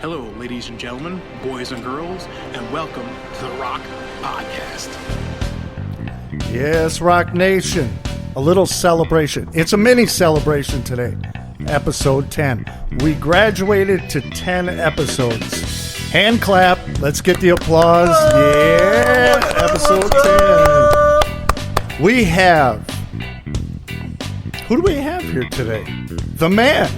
Hello, ladies and gentlemen, boys and girls, and welcome to the Rok Podcast. Yes, Rock Nation, a little celebration. It's a mini celebration today, episode 10. We graduated to 10 episodes. Hand clap, let's get the applause. Yeah, episode 10. We have, who do we have here today? The man.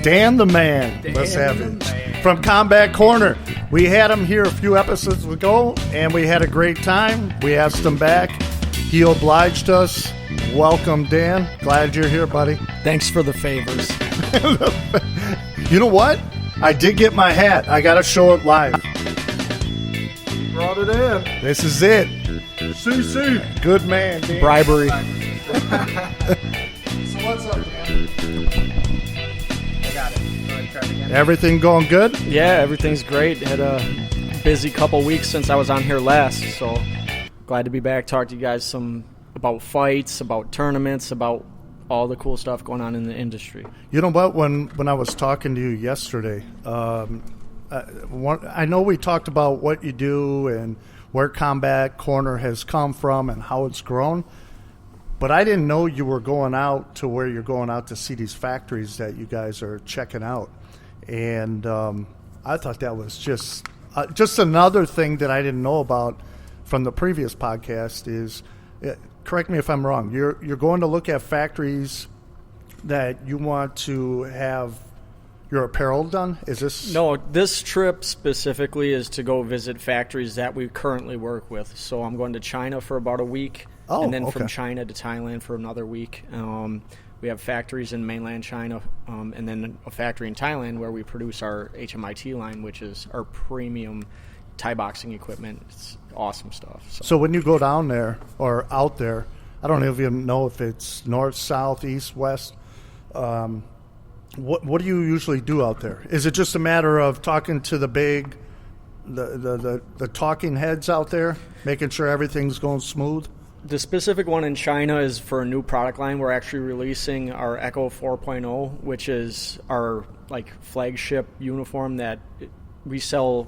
Dan the Man, LaSavage, from Combat Corner. We had him here a few episodes ago, and we had a great time. We asked him back. He obliged us. Welcome, Dan. Glad you're here, buddy. Thanks for the favors. You know what? I did get my hat. I got to show it live. Brought it in. This is it. CC. Good man, Dan. Bribery. So what's up, Dan? Everything going good? Yeah, everything's great. Had a busy couple weeks since I was on here last, so glad to be back. Talk to you guys some about fights, about tournaments, about all the cool stuff going on in the industry. You know what? When I was talking to you yesterday, I know we talked about what you do and where Combat Corner has come from and how it's grown, but I didn't know you were going out to where you're going out to see these factories that you guys are checking out. And I thought that was just another thing that I didn't know about from the previous podcast is, correct me if I'm wrong, you're going to look at factories that you want to have your apparel done? Is this? No, this trip specifically is to go visit factories that we currently work with. So I'm going to China for about a week, and then from China to Thailand for another week. We have factories in mainland China, and then a factory in Thailand where we produce our HMIT line, which is our premium Thai boxing equipment. It's awesome stuff. So when you go down there or out there, I don't even know if it's north, south, east, west. What do you usually do out there? Is it just a matter of talking to the talking heads out there, making sure everything's going smooth? The specific one in China is for a new product line. We're actually releasing our Echo 4.0, which is our flagship uniform that we sell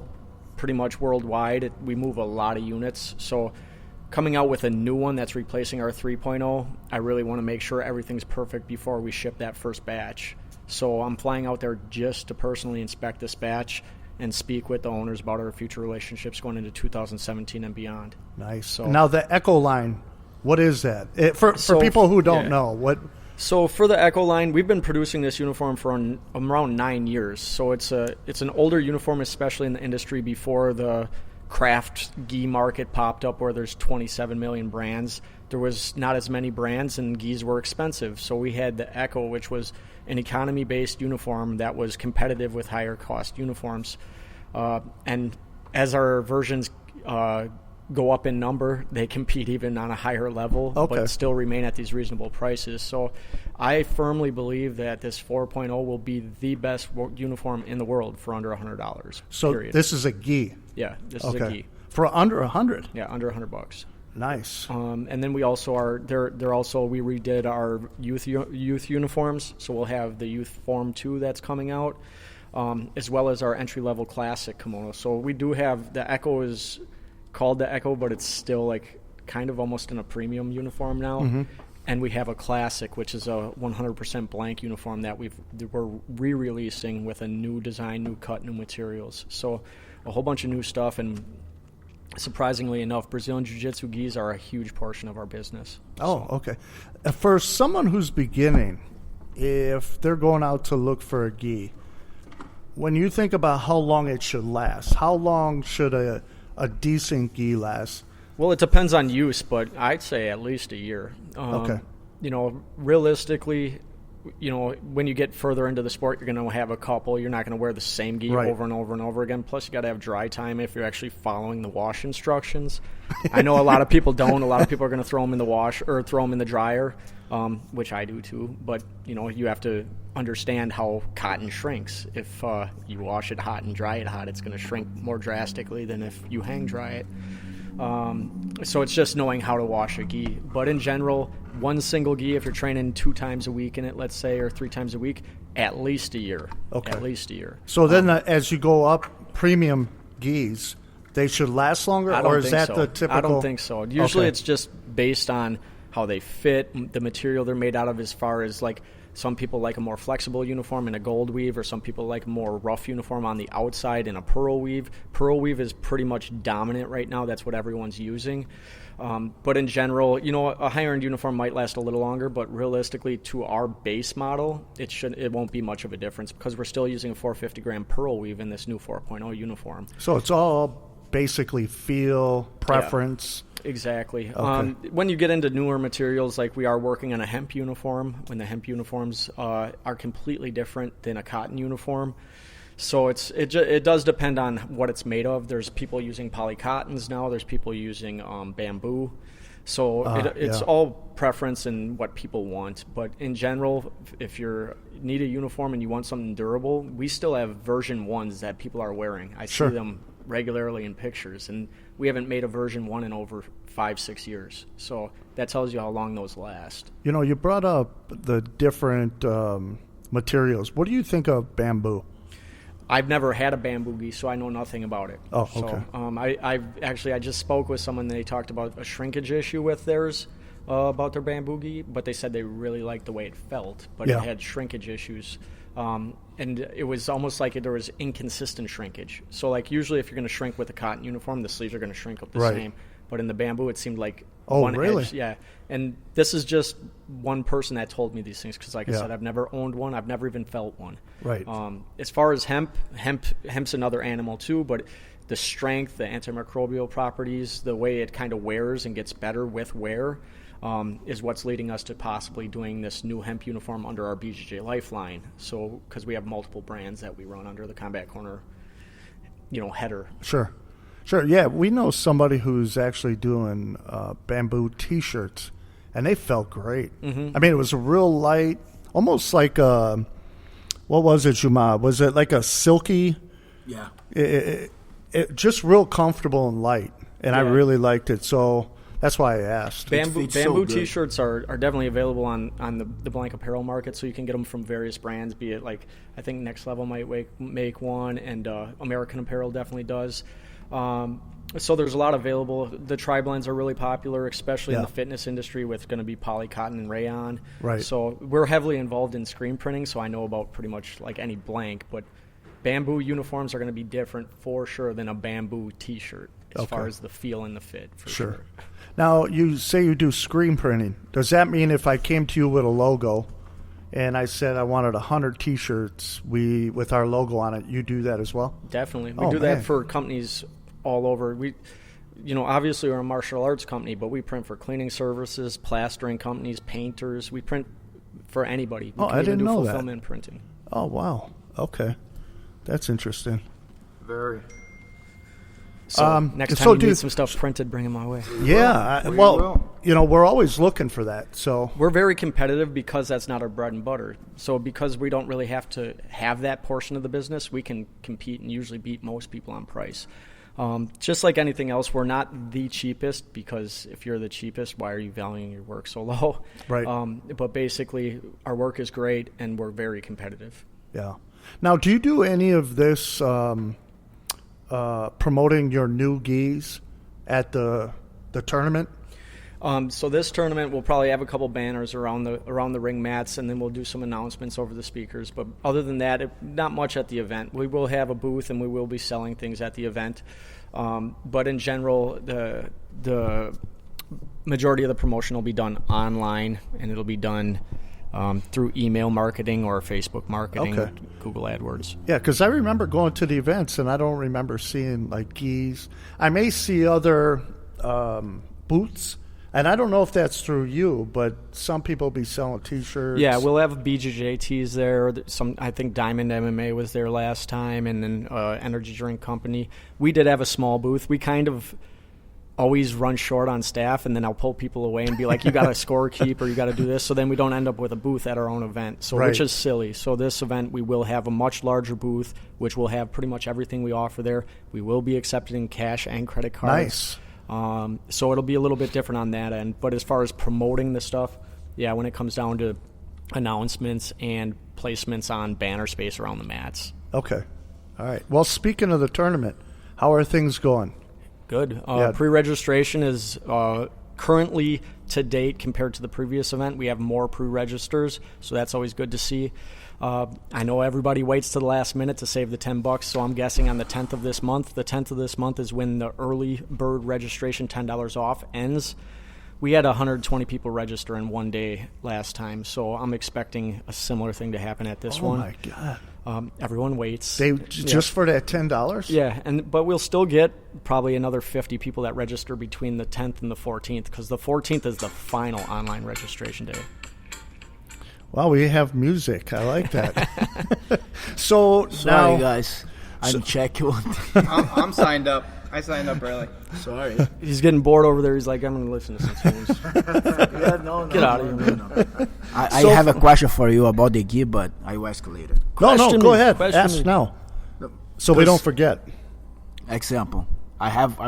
pretty much worldwide. We move a lot of units. So coming out with a new one that's replacing our 3.0, I really want to make sure everything's perfect before we ship that first batch. So I'm flying out there just to personally inspect this batch and speak with the owners about our future relationships going into 2017 and beyond. Nice. So now the Echo line, what is that? For people who don't know, what? So for the Echo line, we've been producing this uniform for around 9 years. So it's an older uniform, especially in the industry before the craft gi market popped up where there's 27 million brands. There was not as many brands and gis were expensive. So we had the Echo, which was an economy-based uniform that was competitive with higher-cost uniforms. And as our versions go up in number, they compete even on a higher level, but still remain at these reasonable prices. So I firmly believe that this 4.0 will be the best uniform in the world for under $100. So period. This is a gi? Yeah, this is a gi. For under $100? Yeah, under $100. Nice. And then we also are we redid our youth uniforms, so we'll have the Youth Form 2 that's coming out, as well as our entry-level classic kimono. So we do have the Echo is called the Echo, but it's still kind of almost in a premium uniform now. Mm-hmm. And we have a classic, which is a 100% blank uniform that we're re-releasing with a new design, new cut, new materials. So a whole bunch of new stuff, and surprisingly enough, Brazilian Jiu-Jitsu gis are a huge portion of our business. Oh, okay. For someone who's beginning, if they're going out to look for a gi, when you think about how long it should last, how long should a decent gi last? Well, it depends on use, but I'd say at least a year. Okay. Realistically, when you get further into the sport, you're going to have a couple. You're not going to wear the same gi over and over and over again. Plus, you got to have dry time if you're actually following the wash instructions. I know a lot of people don't. A lot of people are going to throw them in the wash or throw them in the dryer, which I do too. But, you have to understand how cotton shrinks. If you wash it hot and dry it hot, it's going to shrink more drastically than if you hang dry it. So it's just knowing how to wash a gi. But in general, one single gi, if you're training 2 times a week in it, let's say, or 3 times a week, at least a year. Okay. At least a year. So then as you go up, premium gis, they should last longer, or is that the typical? I don't think so. Usually Okay. it's just based on how they fit, the material they're made out of, as far as like some people like a more flexible uniform in a gold weave, or some people like a more rough uniform on the outside in a pearl weave. Pearl weave is pretty much dominant right now. That's what everyone's using. But in general, a higher-end uniform might last a little longer, but realistically, to our base model, it won't be much of a difference, because we're still using a 450-gram pearl weave in this new 4.0 uniform. So it's all basically feel, preference. Yeah, exactly. Okay. When you get into newer materials, like we are working on a hemp uniform, when the hemp uniforms are completely different than a cotton uniform. So it does depend on what it's made of. There's people using polycottons now. There's people using bamboo. So it's all preference and what people want. But in general, if you need a uniform and you want something durable, we still have version 1s that people are wearing. I see them regularly in pictures, and we haven't made a version 1 in over 5-6 years. So that tells you how long those last. You brought up the different materials. What do you think of bamboo? I've never had a bamboo gi, so I know nothing about it. Oh, okay. So, I just spoke with someone, and they talked about a shrinkage issue with theirs, about their bamboo gi, but they said they really liked the way it felt, but it had shrinkage issues. And it was almost like there was inconsistent shrinkage. So, like, usually if you're going to shrink with a cotton uniform, the sleeves are going to shrink up the same. But in the bamboo, it seemed like one really? edge. Yeah. And this is just one person that told me these things, because, like I said, I've never owned one. I've never even felt one. Right. As far as hemp's another animal too, but the strength, the antimicrobial properties, the way it kind of wears and gets better with wear, is what's leading us to possibly doing this new hemp uniform under our BJJ Lifeline. So, because we have multiple brands that we run under the Combat Corner, header. Sure. Yeah, we know somebody who's actually doing bamboo T-shirts, and they felt great. Mm-hmm. I mean, it was a real light, almost like what was it, Juma? Was it like a silky? Yeah. It just real comfortable and light, and I really liked it. So that's why I asked. Bamboo T-shirts are definitely available on the blank apparel market, so you can get them from various brands, be it like, I think Next Level might make one, and American Apparel definitely does. So there's a lot available. The tri-blends are really popular, especially in the fitness industry, with going to be polycotton and rayon. Right. So we're heavily involved in screen printing, so I know about pretty much like any blank, but bamboo uniforms are going to be different for sure than a bamboo T-shirt as far as the feel and the fit, for sure. Now, you say you do screen printing. Does that mean if I came to you with a logo and I said I wanted 100 T-shirts with our logo on it, you do that as well? Definitely. We do that for companies all over. We, obviously we're a martial arts company, but we print for cleaning services, plastering companies, painters. We print for anybody. We can I didn't do know fulfillment that. printing. Oh, wow. Okay. That's interesting. Very. So next time you need some stuff printed, bring them my way. Yeah. We're always looking for that. So we're very competitive because that's not our bread and butter. So because we don't really have to have that portion of the business, we can compete and usually beat most people on price. Just like anything else, we're not the cheapest, because if you're the cheapest, why are you valuing your work so low? Right. But basically, our work is great, and we're very competitive. Yeah. Now, do you do any of this promoting your new gis at the tournament? So this tournament, we'll probably have a couple banners around the ring mats, and then we'll do some announcements over the speakers. But other than that, not much at the event. We will have a booth, and we will be selling things at the event. But in general, the majority of the promotion will be done online, and it'll be done through email marketing or Facebook marketing, Google AdWords. Yeah, because I remember going to the events, and I don't remember seeing like gis. I may see other booths. And I don't know if that's through you, but some people be selling T-shirts. Yeah, we'll have BJJ tees there. I think Diamond MMA was there last time, and then Energy Drink Company. We did have a small booth. We kind of always run short on staff, and then I'll pull people away and be like, you got to score keep, or you got to do this. So then we don't end up with a booth at our own event, which is silly. So this event, we will have a much larger booth, which will have pretty much everything we offer there. We will be accepting cash and credit cards. Nice. So it'll be a little bit different on that end. But as far as promoting the stuff, yeah, when it comes down to announcements and placements on banner space around the mats. Okay. All right. Well, speaking of the tournament, how are things going? Good. Pre-registration is currently, to date, compared to the previous event, we have more pre-registers, so that's always good to see. I know everybody waits to the last minute to save the $10, so I'm guessing on the 10th of this month. The 10th of this month is when the early bird registration, $10 off, ends. We had 120 people register in one day last time, so I'm expecting a similar thing to happen at this one. Oh, my God. Everyone waits. Just for that $10? Yeah, but we'll still get probably another 50 people that register between the 10th and the 14th, because the 14th is the final online registration day. Wow, we have music. I like that. So Sorry, now, guys. I'm checking. I'm signed up. I signed up early. Sorry. He's getting bored over there. He's like, I'm going to listen to some tunes. Get out of here, man. No. I have a question for you about the gi, but I will ask later. No, go ahead. Question Ask me. now. So we don't forget. Example.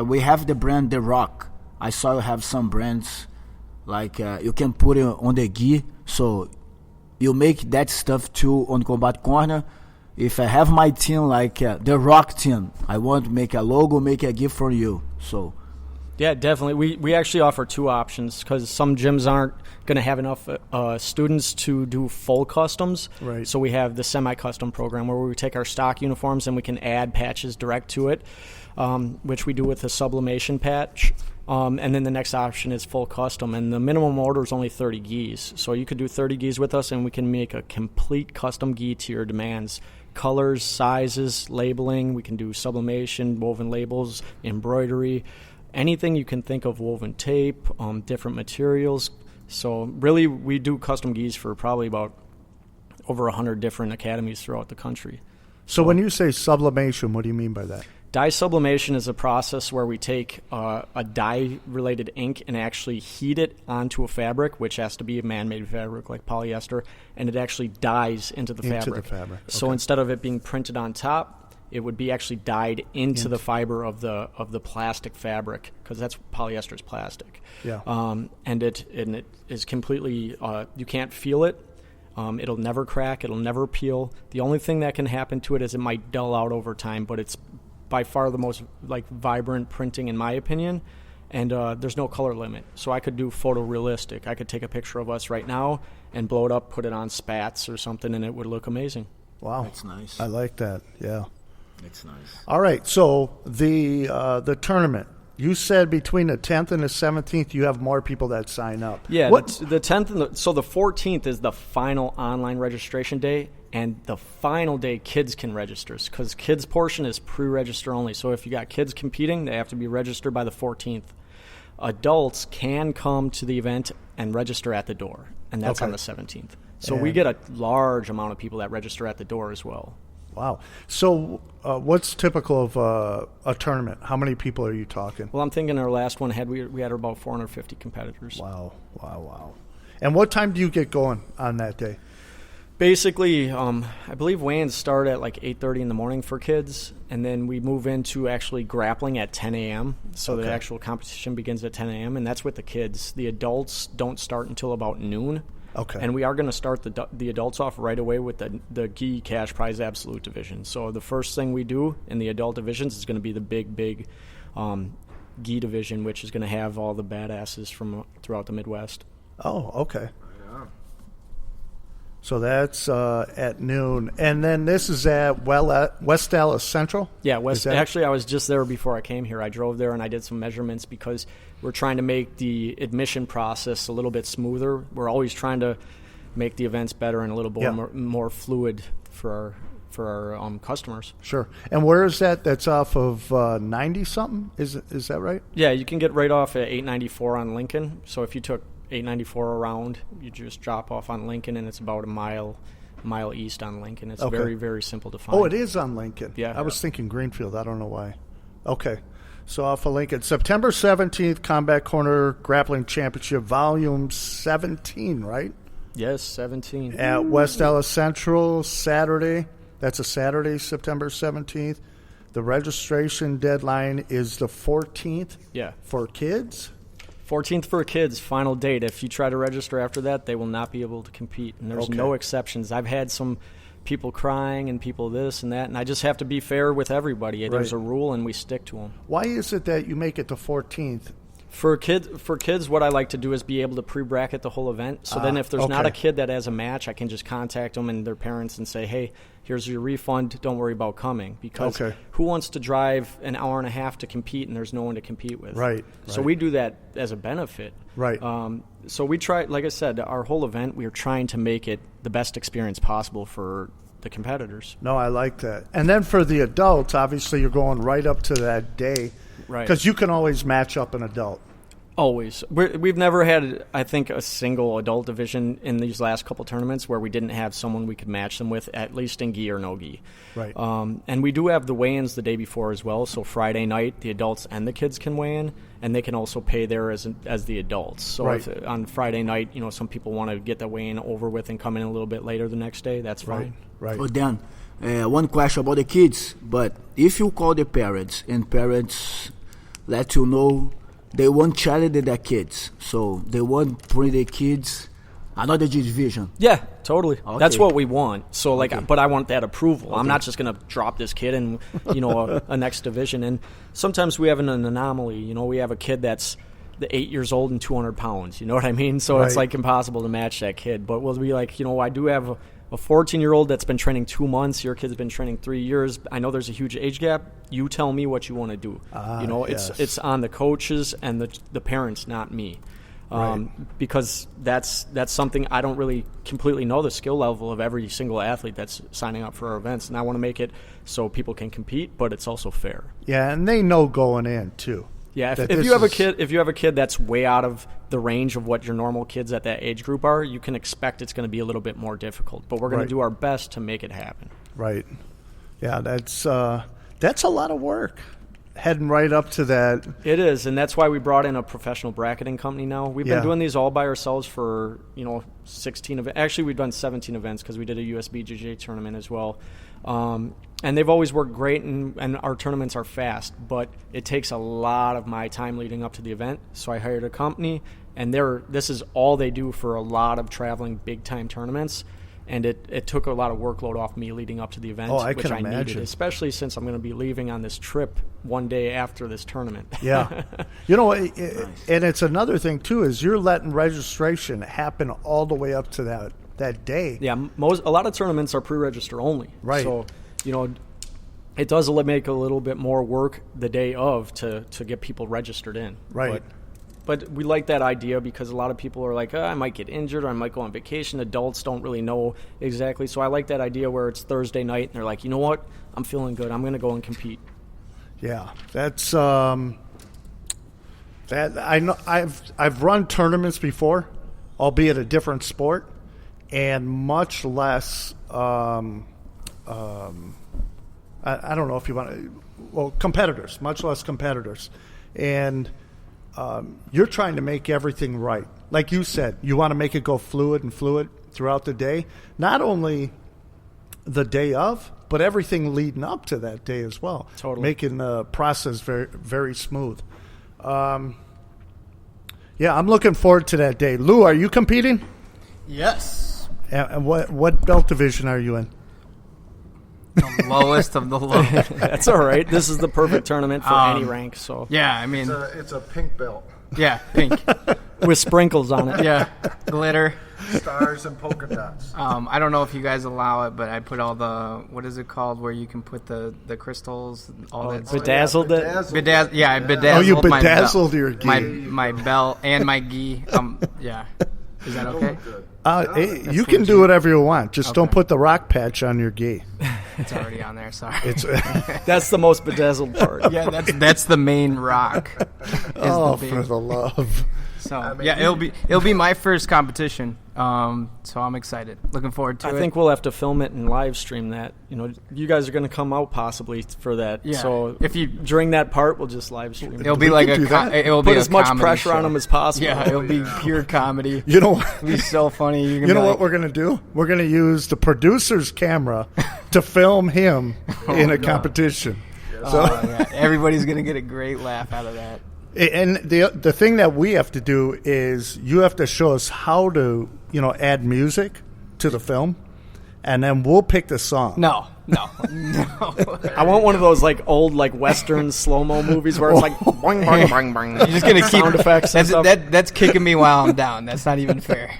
We have the brand The Rok. I saw you have some brands like you can put it on the gi. So you make that stuff too on Combat Corner. If I have my team like the Rok team, I want to make a logo, make a gift for you. So, yeah, definitely. We actually offer two options because some gyms aren't going to have enough students to do full customs. Right. So we have the semi-custom program where we take our stock uniforms and we can add patches direct to it, which we do with a sublimation patch. And then the next option is full custom, and the minimum order is only 30 gis. So you could do 30 gis with us, and we can make a complete custom gi to your demands. Colors, sizes, labeling. We can do sublimation, woven labels, embroidery, anything you can think of, woven tape, different materials. So really, we do custom gis for probably about over 100 different academies throughout the country. So when you say sublimation, what do you mean by that? Dye sublimation is a process where we take a dye-related ink and actually heat it onto a fabric, which has to be a man-made fabric like polyester, and it actually dyes into the fabric. So instead of it being printed on top, it would be actually dyed into the fiber of the plastic fabric, because that's polyester is plastic. Yeah. And it is completely you can't feel it. It'll never crack. It'll never peel. The only thing that can happen to it is it might dull out over time, but it's by far the most vibrant printing in my opinion, and there's no color limit. So I could do photorealistic. I could take a picture of us right now and blow it up, put it on spats or something, and it would look amazing. Wow, that's nice. I like that. Yeah, that's nice. All right, so the tournament. You said between the 10th and the 17th, you have more people that sign up. Yeah, the 10th and so the 14th is the final online registration day, and the final day kids can register, because kids portion is pre-register only. So if you got kids competing, they have to be registered by the 14th. Adults can come to the event and register at the door, and that's on the 17th. So we get a large amount of people that register at the door as well. Wow. So what's typical of a tournament? How many people are you talking? Well, I'm thinking our last one we had about 450 competitors. Wow. And what time do you get going on that day? Basically, I believe weigh-ins start at like 8:30 in the morning for kids, and then we move into actually grappling at 10 a.m. So the actual competition begins at 10 a.m., and that's with the kids. The adults don't start until about noon. Okay. And we are going to start the adults off right away with the gi cash prize absolute division. So the first thing we do in the adult divisions is going to be the big gi division, which is going to have all the badasses from throughout the Midwest. Oh, okay. So that's at noon. And then this is at West Dallas Central? Yeah, actually, I was just there before I came here. I drove there and I did some measurements because we're trying to make the admission process a little bit smoother. We're always trying to make the events better and a little bit more fluid for our customers. Sure. And where is that? That's off of 90-something? Is that right? Yeah, you can get right off at 894 on Lincoln. So if you took 894 around, you just drop off on Lincoln, and it's about a mile east on Lincoln. It's very, very simple to find. Oh, it is on Lincoln. Yeah. I was thinking Greenfield. I don't know why. Okay. So off of Lincoln. September 17th, Combat Corner Grappling Championship, Volume 17, right? Yes, 17. At West Dallas Central, Saturday. That's a Saturday, September 17th. The registration deadline is the 14th. Yeah. For kids. 14th for kids, final date. If you try to register after that, they will not be able to compete. And there's no exceptions. I've had some people crying and people this and that, and I just have to be fair with everybody. Right. There's a rule, and we stick to them. Why is it that you make it the 14th? For kids, what I like to do is be able to pre-bracket the whole event. So then if there's not a kid that has a match, I can just contact them and their parents and say, hey, here's your refund. Don't worry about coming. Because who wants to drive an hour and a half to compete and there's no one to compete with? Right. So we do that as a benefit. Right. So we try, like I said, our whole event, we are trying to make it the best experience possible for the competitors. No, I like that. And then for the adults, obviously you're going right up to that day. Right. Because you can always match up an adult. Always. We've never had, I think, a single adult division in these last couple tournaments where we didn't have someone we could match them with, at least in gi or no gi. Right. And we do have the weigh-ins the day before as well. So Friday night, the adults and the kids can weigh in, and they can also pay there as the adults. So if on Friday night, some people want to get the weigh-in over with and come in a little bit later the next day, that's fine. Right. Oh, Dan, one question about the kids. But if you call the parents and parents let you know they want challenge their kids, so they want bring their kids another division. Yeah, totally. Okay. That's what we want. So but I want that approval. Okay. I'm not just going to drop this kid in, a next division. And sometimes we have an anomaly. We have a kid that's 8 years old and 200 pounds. You know what I mean? So it's like impossible to match that kid. But we'll be like, I do have a 14-year-old that's been training 2 months. Your kid's been training 3 years. I know there's a huge age gap. You tell me what you want to do. It's on the coaches and the parents, not me. Because that's something I don't really completely know the skill level of every single athlete that's signing up for our events, and I want to make it so people can compete, but it's also fair. Yeah, and they know going in too. Yeah, if you have a kid that's way out of the range of what your normal kids at that age group are, you can expect it's going to be a little bit more difficult. But we're going to do our best to make it happen. Right. Yeah, that's a lot of work. Heading right up to that. It is, and that's why we brought in a professional bracketing company now. We've been doing these all by ourselves for 16 events. Actually, we've done 17 events because we did a USB JJ tournament as well. And they've always worked great, and our tournaments are fast, but it takes a lot of my time leading up to the event. So I hired a company, and this is all they do for a lot of traveling big-time tournaments. And it took a lot of workload off me leading up to the event, which I needed, especially since I'm going to be leaving on this trip one day after this tournament. Yeah. And it's another thing, too, is you're letting registration happen all the way up to that day. Yeah, a lot of tournaments are pre-register only. Right. So, it does make a little bit more work the day of to get people registered in. Right. But we like that idea because a lot of people are like, I might get injured or I might go on vacation. Adults don't really know exactly. So I like that idea where it's Thursday night and they're like, you know what? I'm feeling good. I'm going to go and compete. Yeah, that's that. I know I've run tournaments before, albeit a different sport, and much less. I don't know if you want to. Well, competitors, much less competitors, and. You're trying to make everything right. Like you said, you want to make it go fluid throughout the day. Not only the day of, but everything leading up to that day as well. Totally. Making the process very, very smooth. I'm looking forward to that day. Lou, are you competing? Yes. And what belt division are you in? The lowest of the low. That's all right. This is the perfect tournament for any rank. So yeah, I mean, it's a pink belt. Yeah, pink with sprinkles on it. Yeah, glitter, stars, and polka dots. I don't know if you guys allow it, but I put all the what is it called where you can put the crystals, all that. Bedazzled it. Yeah, I bedazzled. Oh, you bedazzled my your gi. My belt and my gi. Yeah. Is that okay? You can do whatever you want. Just don't put the rock patch on your gi. It's already on there. Sorry. That's the most bedazzled part. Yeah, that's the main rock. For the love. So it'll be my first competition. So I'm excited. Looking forward to it. I think we'll have to film it and live stream that. You guys are going to come out possibly for that. Yeah. So during that part, we'll just live stream. It'll be like it'll put be as much pressure on them as possible. Yeah, it'll be pure comedy. It'll be so funny. You know what we're going to do? We're going to use the producer's camera to film him in a competition. guess. Yeah. Everybody's gonna get a great laugh out of that. And the thing that we have to do is you have to show us how to, add music to the film, and then we'll pick the song. No. I want one of those old Western slow-mo movies where it's like boing, boing, boing, boing. You're just gonna keep sound effects and stuff. That's kicking me while I'm down. That's not even fair.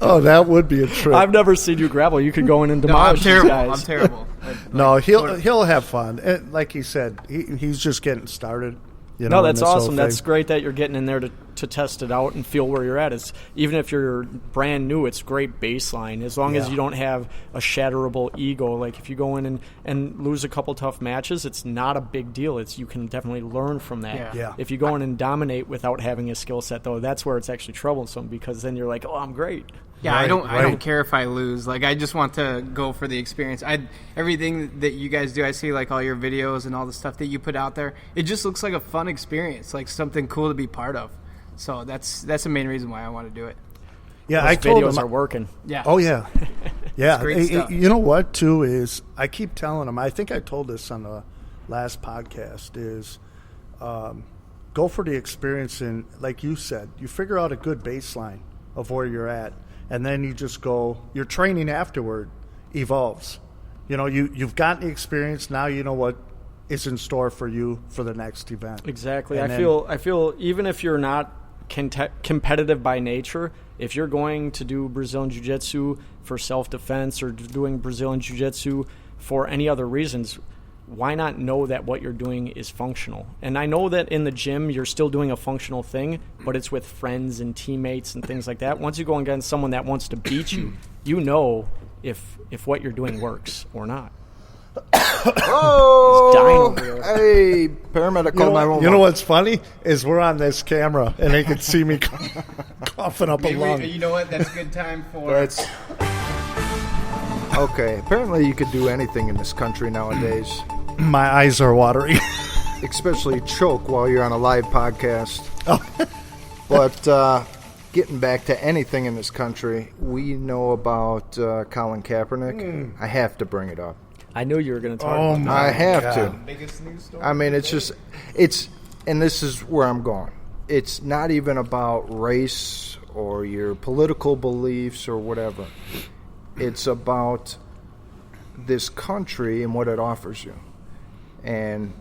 Oh, that would be a trip. I've never seen you gravel. You could go in and No, I'm demolish these terrible. guys. I'm terrible. No, he'll have fun. And like he said, he's just getting started. No, in that's this whole awesome. That's thing. great that you're getting in there to test it out and feel where you're at. It's even if you're brand new, it's great baseline as long as you don't have a shatterable ego. Like if you go in and lose a couple tough matches, it's not a big deal. You can definitely learn from that. Yeah. If you go in and dominate without having a skill set, though, that's where it's actually troublesome because then you're like, oh, I'm great. Yeah, Right, I don't right. care if I lose. I just want to go for the experience. Everything that you guys do, I see all your videos and all the stuff that you put out there. It just looks like a fun experience, like something cool to be part of. So that's the main reason why I want to do it. Yeah, Those I told videos him. are working. Yeah. Oh yeah, yeah. great stuff. You know what? Too is I keep telling him. I think I told this on the last podcast. Is go for the experience, and like you said, you figure out a good baseline of where you're at, and then you just go. Your training afterward evolves. You've gotten the experience. Now you know what is in store for you for the next event. Exactly. And I feel even if you're not competitive by nature, if you're going to do Brazilian Jiu-Jitsu for self-defense or doing Brazilian Jiu-Jitsu for any other reasons, why not know that what you're doing is functional? And I know that in the gym you're still doing a functional thing, but it's with friends and teammates and things like that. Once you go against someone that wants to beat you, you know if what you're doing works or not. Oh, dying over there. hey, paramedic, call my You know what's funny is we're on this camera and they can see me coughing up a lung. You know what? That's a good time for. That's okay. Apparently, you could do anything in this country nowadays, My eyes are watery. especially choke while you're on a live podcast. But getting back to anything in this country, we know about Colin Kaepernick. I have to bring it up. I knew you were going to talk Oh about my I have God. to. biggest news story. I mean, and this is where I'm going. It's not even about race or your political beliefs or whatever. It's about this country and what it offers you and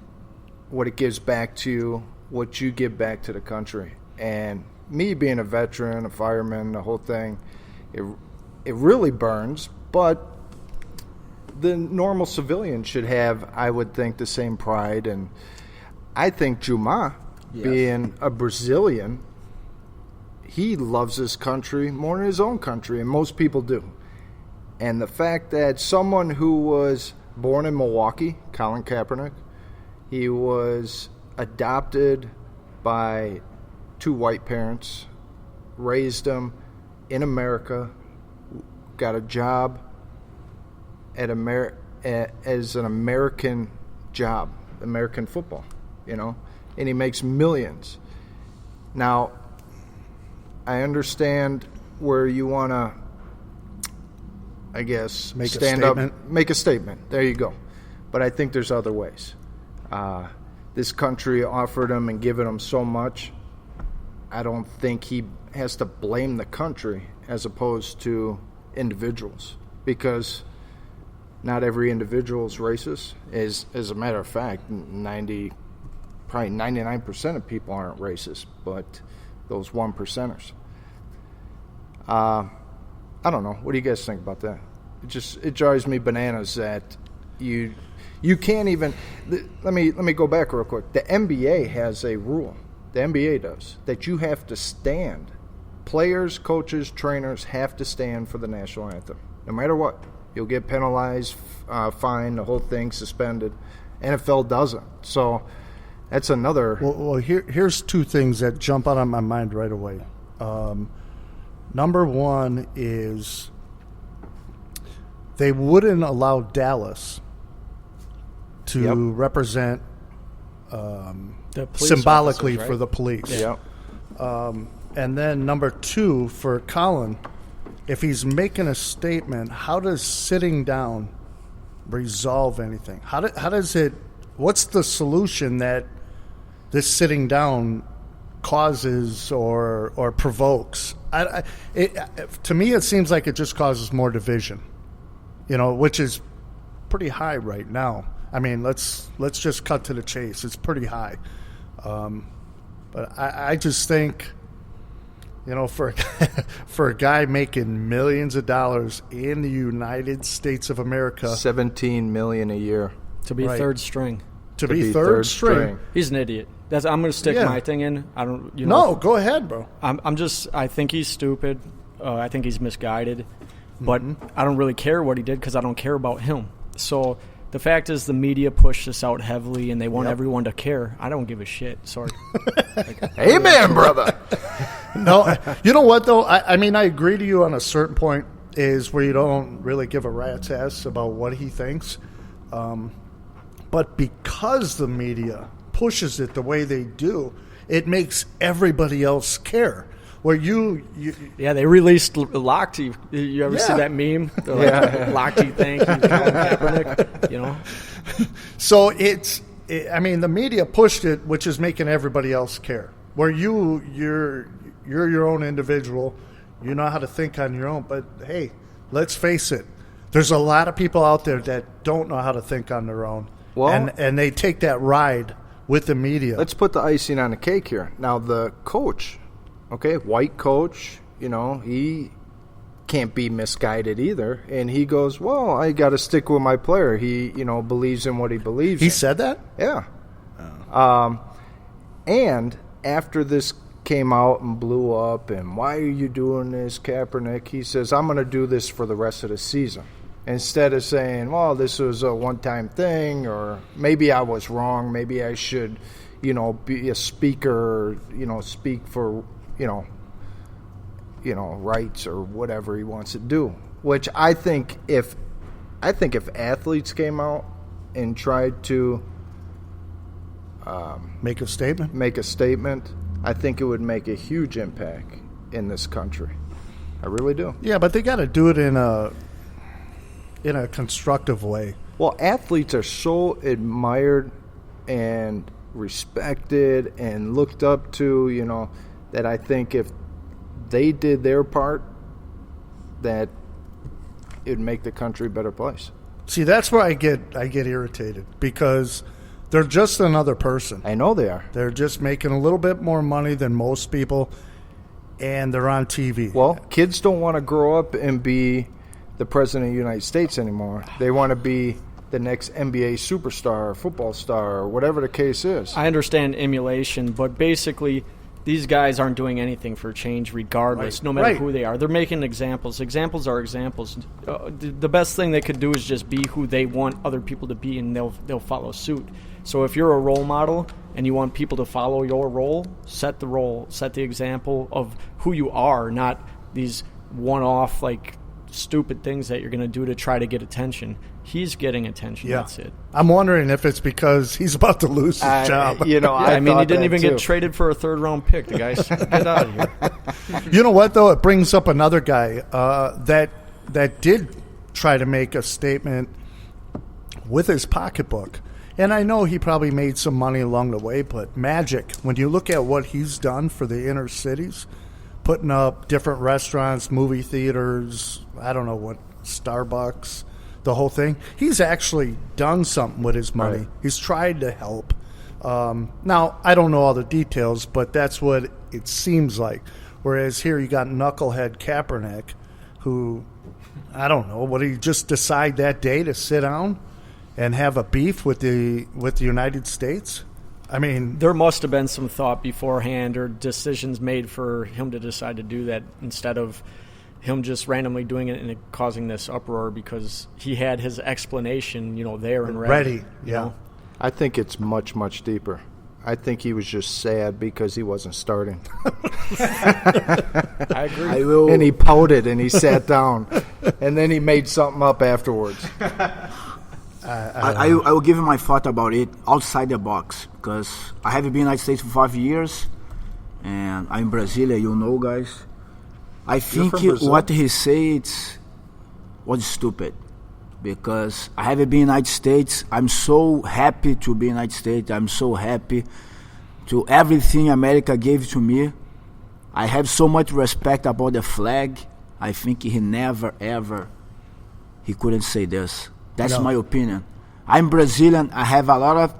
what it gives back to you, what you give back to the country. And me being a veteran, a fireman, the whole thing, it really burns, but the normal civilian should have, I would think, the same pride. And I think Juma, being a Brazilian, he loves his country more than his own country, and most people do. And the fact that someone who was born in Milwaukee, Colin Kaepernick, he was adopted by two white parents, raised him in America, got a job as an American job, American football, and he makes millions. Now, I understand where you want to, I guess, Make a stand statement. up, make a statement. There you go. But I think there's other ways. This country offered him and given him so much. I don't think he has to blame the country as opposed to individuals, because not every individual is racist. As a matter of fact, probably 99% of people aren't racist, but those 1%ers. I don't know. What do you guys think about that? It drives me bananas that you can't even. Let me go back real quick. The NBA has a rule. The NBA does that you have to stand. Players, coaches, trainers have to stand for the national anthem, no matter what. You'll get penalized, fined, the whole thing, suspended. NFL doesn't. So that's another. Well, here's two things that jump out on my mind right away. Number one is they wouldn't allow Dallas to represent the police symbolically officers, right? for the police. Yep. And then number two, for Colin, if he's making a statement, how does sitting down resolve anything? How does it? what's the solution that this sitting down causes or provokes? To me, it seems like it just causes more division, which is pretty high right now. I mean, let's just cut to the chase. It's pretty high. But I just think, for a guy making millions of dollars in the United States of America, $17 million a year to be Right. third string. to be third string. He's an idiot. I'm going to stick Yeah. my thing in. I don't. No, go ahead, bro. I think he's stupid. I think he's misguided. But I don't really care what he did because I don't care about him. So the fact is, the media pushed this out heavily, and they want everyone to care. I don't give a shit. Sorry. Amen, brother. No, you know what though? I mean, I agree to you on a certain point. Is where you don't really give a rat's ass about what he thinks, but because the media pushes it the way they do, it makes everybody else care. Where you Yeah, they released Lochte. You ever see Yeah. that meme? Lochte, thank you, Colin Kaepernick. So I mean, the media pushed it, which is making everybody else care. Where you're your own individual, you know how to think on your own. But hey, let's face it, there's a lot of people out there that don't know how to think on their own, Well- and they take that ride with the media. Let's put the icing on the cake here. Now, the coach, okay, white coach, he can't be misguided either. And he goes, well, I got to stick with my player. He, believes in what he believes He in. said that? Yeah. And after this came out and blew up, and why are you doing this, Kaepernick? He says, I'm going to do this for the rest of the season. Instead of saying, well, this was a one-time thing, or maybe I was wrong, maybe I should, be a speaker, speak for, rights or whatever he wants to do. Which I think if athletes came out and tried to Make a statement, I think it would make a huge impact in this country. I really do. Yeah, but they got to do it in a constructive way. Well, athletes are so admired and respected and looked up to, that I think if they did their part, that it would make the country a better place. See, that's where I get irritated, because they're just another person. I know they are. They're just making a little bit more money than most people, and they're on TV. Well, kids don't want to grow up and be the president of the United States anymore. They want to be the next NBA superstar or football star or whatever the case is. I understand emulation, but basically these guys aren't doing anything for change regardless, Right. no matter Right. who they are. They're making examples. Examples are examples. The best thing they could do is just be who they want other people to be, and they'll follow suit. So if you're a role model and you want people to follow your role, set the example of who you are, not these one-off, stupid things that you're going to do to try to get attention. He's getting attention. Yeah. That's it. I'm wondering if it's because he's about to lose his job. He thought didn't that even too. get traded for a third-round pick. The guy, get out of here. You know what, though? It brings up another guy that did try to make a statement with his pocketbook. And I know he probably made some money along the way, but Magic, when you look at what he's done for the inner cities, putting up different restaurants, movie theaters, I don't know what, Starbucks, the whole thing, he's actually done something with his money. Right. He's tried to help. Now, I don't know all the details, but that's what it seems like. Whereas here you got knucklehead Kaepernick, who, I don't know, would he just decide that day to sit down and have a beef with the United States? I mean, There must have been some thought beforehand or decisions made for him to decide to do that instead of him just randomly doing it and causing this uproar, because he had his explanation, there and ready. ready, yeah. I think it's much, much deeper. I think he was just sad because he wasn't starting. I agree. I will. And he pouted and he sat down. And then he made something up afterwards. I will give you my thought about it outside the box, because I have been in the United States for 5 years, and I'm Brazilian, guys. I think from Brazil? what he said was stupid. because I haven't been in the United States. I'm so happy to be in the United States. I'm so happy to everything America gave to me. I have so much respect about the flag. I think he never, ever, he couldn't say this. That's my opinion. I'm Brazilian. I have a lot of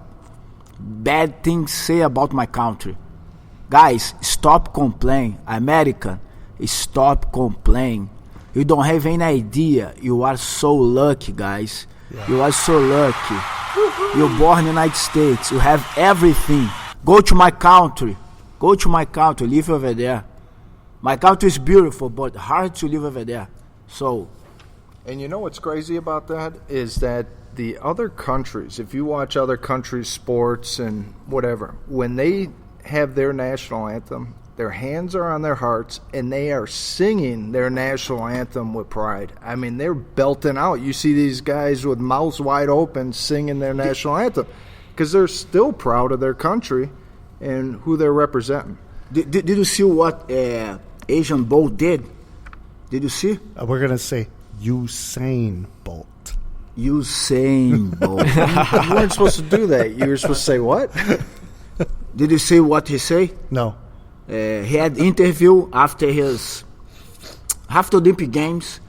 bad things to say about my country. Guys, stop complaining. American, stop complaining. You don't have any idea. You are so lucky, guys. Yeah. You are so lucky. You're born in the United States. You have everything. Go to my country. Go to my country. Live over there. My country is beautiful, but hard to live over there. So, and you know what's crazy about that is that the other countries, if you watch other countries' sports and whatever, when they have their national anthem, their hands are on their hearts, and they are singing their national anthem with pride. I mean, they're belting out. You see these guys with mouths wide open singing their national anthem because they're still proud of their country and who they're representing. Did you see what Asian Bolt did? Did you see? We're going to say Usain Bolt. Usain Bolt. You weren't supposed to do that. You were supposed to say what? Did you see what he say? No. He had interview after the Olympic Games,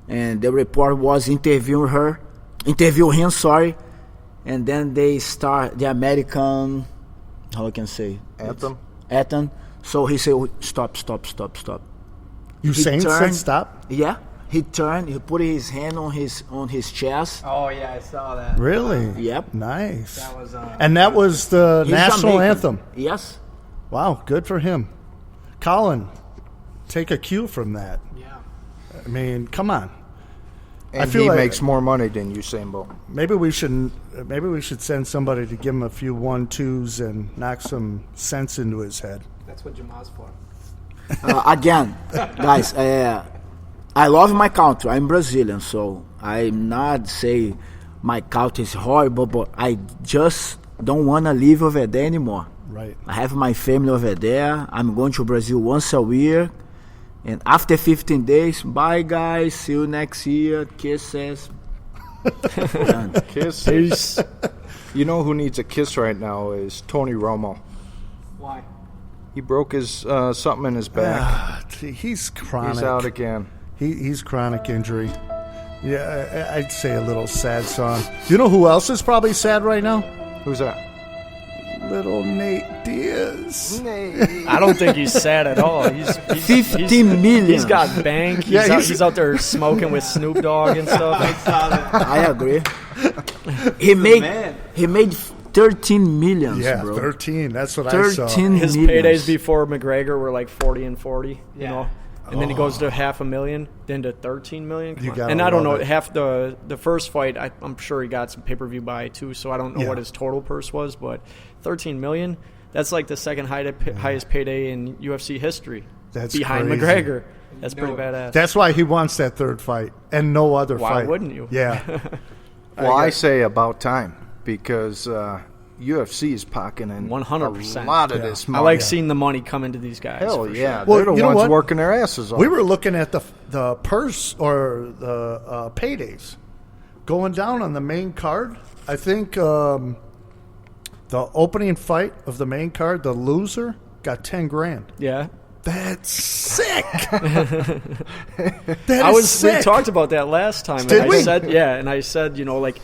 and the reporter was interview him, and then they start the American, how I can say? Anthem. So he said, stop. Usain said stop? Yeah. He turned, he put his hand on his chest. Oh, yeah, I saw that. Really? Yep. Nice. That was, and that was the national Jamaican. anthem? Yes. Wow, good for him. Colin, take a cue from that. Yeah. I mean, come on. And I feel he like makes more money than Usain Bolt. Maybe we should send somebody to give him a few 1-2s and knock some sense into his head. That's what Jamal's for. Again, guys, I love my country. I'm Brazilian, so I'm not saying my country is horrible, but I just don't want to live over there anymore. Right. I have my family over there. I'm going to Brazil once a year. And after 15 days, bye, guys. See you next year. Kisses. Kisses. You know who needs a kiss right now is Tony Romo. Why? He broke his something in his back. He's chronic. He's out again. He's chronic injury. Yeah, I'd say a little sad song. You know who else is probably sad right now? Who's that? Little Nate Diaz. I don't think he's sad at all. He's 50 million. He's got bank. He's out there smoking with Snoop Dogg and stuff. I saw that. I agree. He made 13 million, Yeah, bro. 13. That's what I saw. 13 His millions. paydays before McGregor were like 40 and 40, you Yeah. know. And then he goes to $500,000, then to 13 million. You gotta And I don't know, love it. half the first fight, I'm sure he got some pay-per-view buy too, so I don't know Yeah. what his total purse was, but 13 million, that's like the second highest payday in UFC history. That's behind crazy. McGregor. That's pretty badass. That's why he wants that third fight and no other Why fight. wouldn't you? Yeah. Well, I say about time because UFC is pocketing 100%. a lot of this I money. like seeing the money come into these guys. Hell for yeah. sure. Well, They're the you know ones what? working their asses off. We were looking at the purse or the paydays going down on the main card. I think the opening fight of the main card, the loser got $10,000. Yeah. That's sick. We talked about that last time. Did and we? I said, you know, like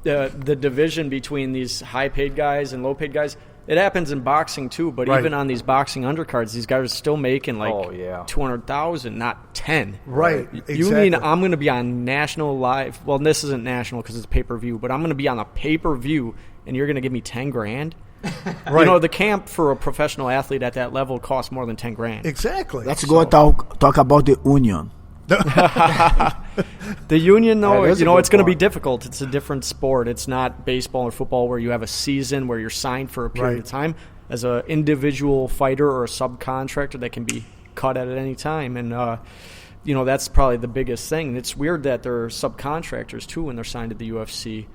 the division between these high-paid guys and low-paid guys, it happens in boxing too. But Right. even on these boxing undercards, these guys are still making like Oh, yeah. 200,000, not 10. Right. You Exactly. mean I'm going to be on national live? Well, this isn't national because it's pay-per-view, but I'm going to be on a pay-per-view, and you're going to give me $10,000? Right. You know, the camp for a professional athlete at that level costs more than $10,000. Exactly. Let's go talk about the union. The union, though, That is you a know, good it's going to be point. difficult. It's a different sport. It's not baseball or football where you have a season where you're signed for a period Right. of time. As an individual fighter or a subcontractor that can be cut at any time. And, you know, that's probably the biggest thing. It's weird that they're subcontractors, too, when they're signed to the UFC.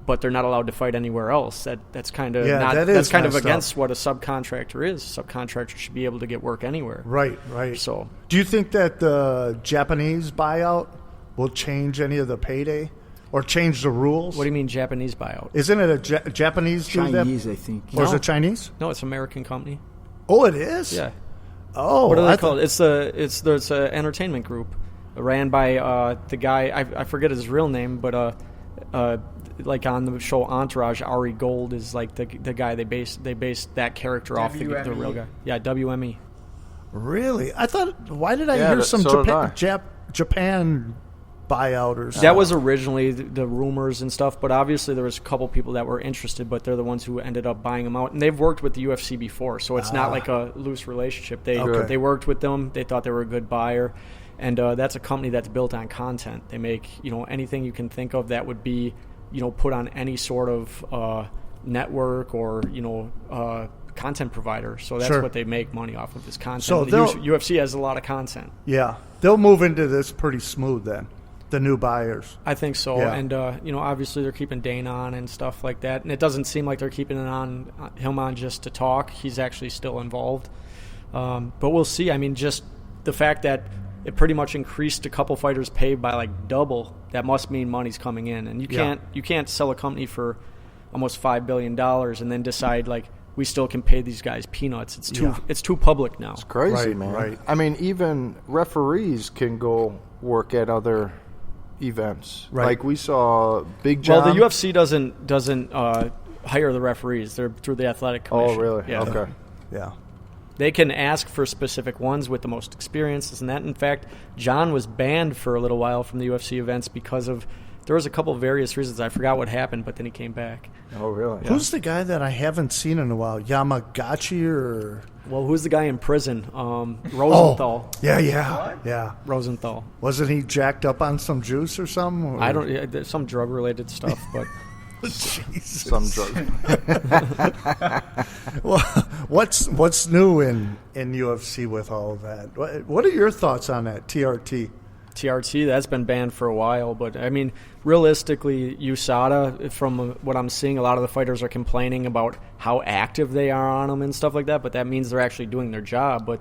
But they're not allowed to fight anywhere else. That's kind of that's kind of messed against up. what a subcontractor is. Subcontractors should be able to get work anywhere. Right. So Do you think that the Japanese buyout will change any of the payday? or change the rules? What do you mean Japanese buyout? Isn't it a Japanese dude that- Chinese, I think. Or is No. it Chinese? No, it's an American company. Oh, it is? Yeah. Oh, What are they I called? It's an entertainment group ran by the guy, I forget his real name, but like on the show Entourage, Ari Gold is like the guy they based that character off the real guy. Yeah, WME. Really? I thought. Why did I Yeah, hear some so did Japan buyout or something? That was originally the rumors and stuff, but obviously there was a couple people that were interested, but they're the ones who ended up buying them out. And they've worked with the UFC before, so it's not like a loose relationship. They worked with them. They thought they were a good buyer. And that's a company that's built on content. They make anything you can think of that would be put on any sort of network or content provider. So that's what they make money off of, this content. So the UFC has a lot of content. Yeah, they'll move into this pretty smooth then. The new buyers. I think so. Yeah. And obviously they're keeping Dane on and stuff like that. And it doesn't seem like they're keeping him on just to talk. He's actually still involved. But we'll see. I mean, just the fact that it pretty much increased a couple fighters' pay by like double. That must mean money's coming in, and you can't sell a company for almost $5 billion and then decide like we still can pay these guys peanuts. It's too public now. It's crazy, Right, man. right. I mean, even referees can go work at other events. Right. Like we saw Big John. Well, the UFC doesn't hire the referees. They're through the athletic commission. Oh, really? Yeah. Okay. Yeah. They can ask for specific ones with the most experience and that. In fact, John was banned for a little while from the UFC events because of there was a couple of various reasons. I forgot what happened, but then he came back. Oh, really? Who's the guy that I haven't seen in a while? Yamagachi or? Well, who's the guy in prison? Rosenthal. Oh, yeah. Rosenthal. Wasn't he jacked up on some juice or something? Or? I don't. Yeah, there's some drug related stuff, but Jesus. Some drug. Well, what's new in UFC with all of that? What are your thoughts on that TRT? TRT, that's been banned for a while, but I mean, realistically, USADA, from what I'm seeing, a lot of the fighters are complaining about how active they are on them and stuff like that, but that means they're actually doing their job, but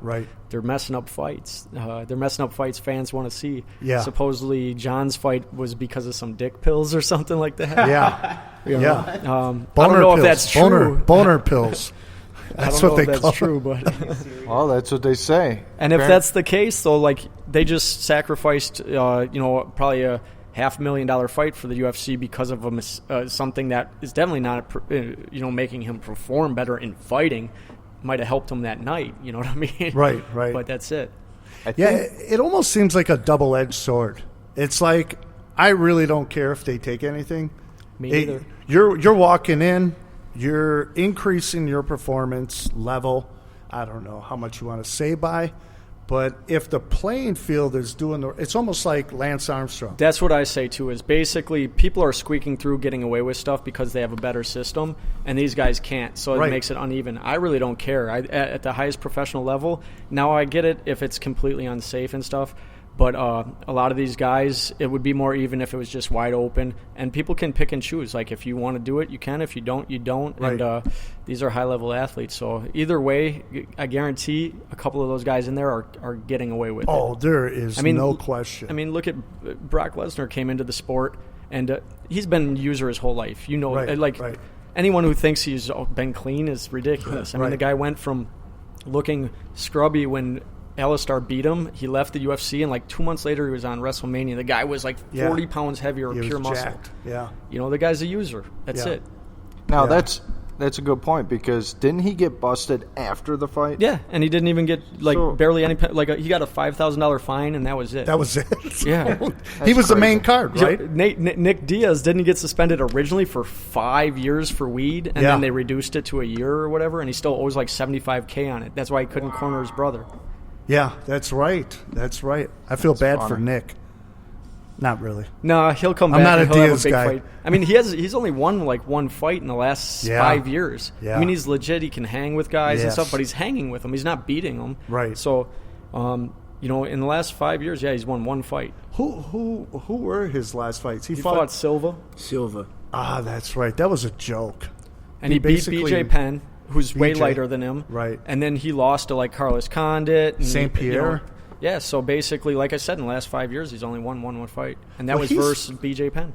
they're messing up fights. They're messing up fights fans want to see. Yeah. Supposedly, John's fight was because of some dick pills or something like that. Yeah. Yeah. I Boner don't know pills. if that's true. Boner pills. That's what they call that's true, but Oh, that's what they say. and if that's the case, though, like they just sacrificed, probably a $500,000 fight for the UFC because of something that is definitely not, making him perform better in fighting. Might have helped him that night. You know what I mean? Right. But that's it. Yeah, it almost seems like a double-edged sword. It's like I really don't care if they take anything. Me neither. You're walking in. You're increasing your performance level. I don't know how much you want to say by, but if the playing field is it's almost like Lance Armstrong. That's what I say too. Is basically people are squeaking through, getting away with stuff because they have a better system, and these guys can't. So it makes it uneven. I really don't care. At the highest professional level, now I get it if it's completely unsafe and stuff. But a lot of these guys, it would be more even if it was just wide open. And people can pick and choose. Like, if you want to do it, you can. If you don't, you don't. Right. And these are high-level athletes. So either way, I guarantee a couple of those guys in there are getting away with it. Oh, there is no question. I mean, look at Brock Lesnar came into the sport, and he's been a user his whole life. Anyone who thinks he's been clean is ridiculous. I mean, the guy went from looking scrubby when Alistar beat him. He left the UFC, and like 2 months later, he was on WrestleMania. The guy was like 40 pounds heavier, pure muscle. Jacked. Yeah. The guy's a user. That's it. Now that's a good point, because didn't he get busted after the fight? Yeah, and he didn't even get barely any. He got a $5,000 fine, and that was it. That was it. Yeah. He was the main crazy. card, right? Nick Diaz didn't get suspended originally for 5 years for weed, and then they reduced it to a year or whatever, and he still owes like $75K on it. That's why he couldn't corner his brother. Yeah, that's right. I feel bad for funny. Nick. Not really. No, he'll come back. I'm not and a he'll have Diaz big guy. Fight. I mean, he's only won like one fight in the last 5 years. Yeah. I mean, he's legit. He can hang with guys and Yes. stuff, but he's hanging with them. He's not beating them. Right. So, in the last 5 years, he's won one fight. Who were his last fights? He fought Silva, Ah, that's right. That was a joke. and he beat BJ Penn, who's way BJ. lighter than him. Right. And then he lost to like Carlos Condit. And, St. Pierre. Yeah, so basically, like I said, in the last 5 years, he's only won one fight, and that Well, was he's- versus BJ Penn.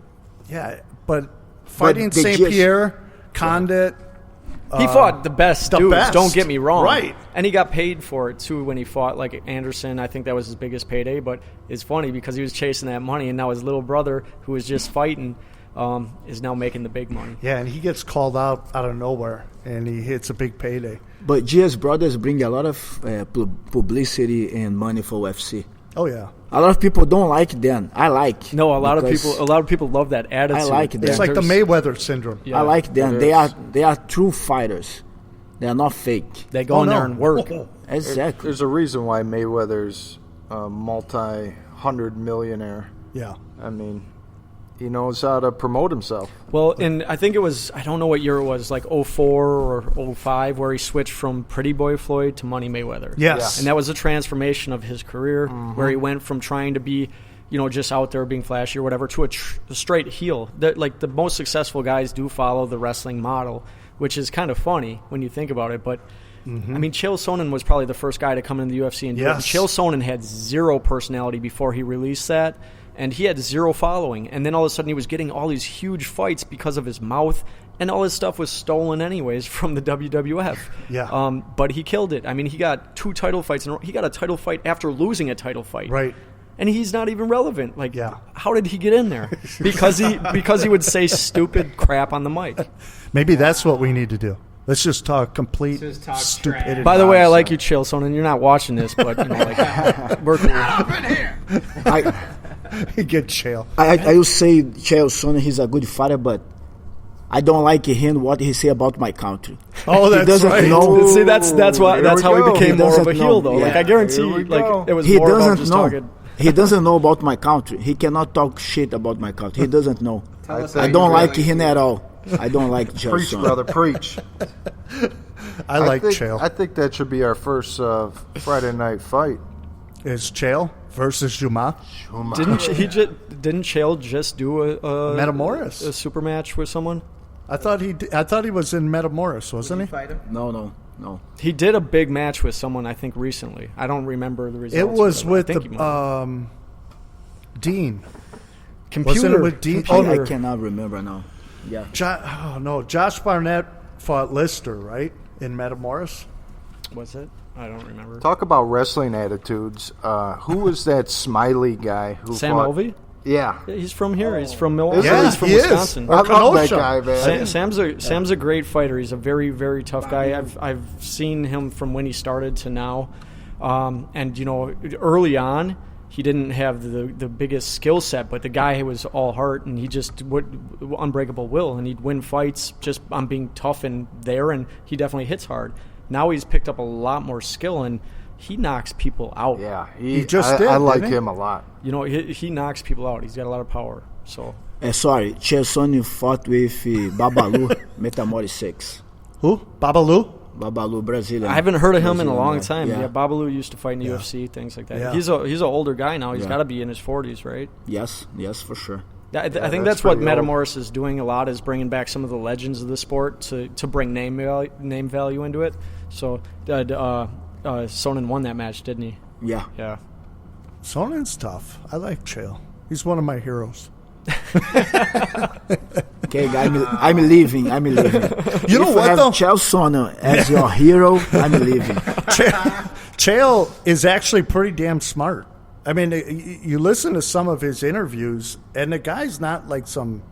Yeah, but fighting they St. just- Pierre, Condit. He fought the best the dudes, best. don't get me wrong. Right. And he got paid for it, too, when he fought, like, Anderson. I think that was his biggest payday. But it's funny because he was chasing that money, and now his little brother, who was just fighting, is now making the big money. Yeah, and he gets called out of nowhere, and he hits a big payday. But Diaz brothers bring a lot of publicity and money for UFC. Oh, yeah. A lot of people don't like them. I like. No, a lot of because people love that attitude. I like that. It's like the There's- Mayweather syndrome. Yeah. I like them. They are true fighters. They are not fake. They go in there and work. Exactly. There's a reason why Mayweather's a multi-hundred millionaire. Yeah. I mean, he knows how to promote himself. Well, and I think it was, I don't know what year it was, like 04 or 05, where he switched from Pretty Boy Floyd to Money Mayweather. Yes. And that was a transformation of his career, where he went from trying to be, just out there being flashy or whatever, to a straight heel. Like, the most successful guys do follow the wrestling model, which is kind of funny when you think about it. But, I mean, Chael Sonnen was probably the first guy to come into the UFC and do it. Yes. Chael Sonnen had zero personality before he released that. And he had zero following. And then all of a sudden he was getting all these huge fights because of his mouth. And all his stuff was stolen anyways from the WWF. Yeah. But he killed it. I mean, he got 2 title fights. He got a title fight after losing a title fight. Right. And he's not even relevant. Like, Yeah. how did he get in there? Because he would say stupid crap on the mic. Maybe that's what we need to do. Let's just talk complete Just talk stupidity. trash. By the way, I like you, Chael Sonnen. You're not watching this, but, we're cool. Get Chael. I will say Chael Sonnen, he's a good fighter, but I don't like him what he say about my country. Oh, that's he doesn't right. know. See, that's how he became more of a heel, though. Yeah. Like, I guarantee, Here we go. it was He more about doesn't just know. talking. He doesn't know about my country. He cannot talk shit about my country. He doesn't know. Tell us I how I you don't really like him at all. I don't like Chael Preach, Sonnen. brother, preach. I like think, Chael. I think that should be our first Friday night fight. Is Chael versus Juma? Didn't Chael just do a Metamoris. a super match with someone? I thought he was in Metamoris, wasn't he? fight him? No. He did a big match with someone, I think, recently. I don't remember the results. It was but I with think he might have. the Dean. Computer. wasn't it with Dean? Computer. I cannot remember now. Yeah. Josh Barnett fought Lister, right, in Metamoris? Was it? I don't remember. Talk about wrestling attitudes. Who was that smiley guy who Sam fought? Ovey? Yeah. Yeah, he's from here. He's from Milwaukee. Yeah, he's from he is. Wisconsin. Or I love that Kenosha. guy, man. Sam's a great fighter. He's a very, very tough guy. I've seen him from when he started to now, and early on he didn't have the biggest skill set, but the guy was all heart, and he just unbreakable will, and he'd win fights just on being tough and there, and he definitely hits hard. Now he's picked up a lot more skill, and he knocks people out. Yeah, He just did, I like didn't he? him a lot. He knocks people out. He's got a lot of power. So Sorry, Chael Sonnen fought with Babalu, Metamoris 6. Who? Babalu? Babalu, Brazilian. I haven't heard of him in a Brazilian long guy. time. Yeah. Yeah, Babalu used to fight in the UFC, things like that. Yeah. He's an older guy now. He's Yeah. got to be in his 40s, right? Yes, for sure. Yeah, I think that's that's what pretty old. Metamoris is doing a lot, is bringing back some of the legends of the sport to bring name value into it. So Sonnen won that match, didn't he? Yeah. Yeah. Sonen's tough. I like Chael. He's one of my heroes. Okay, I'm leaving. You know If you what, have though? Chael Sonnen as your hero, I'm leaving. Chael is actually pretty damn smart. I mean, you listen to some of his interviews, and the guy's not like some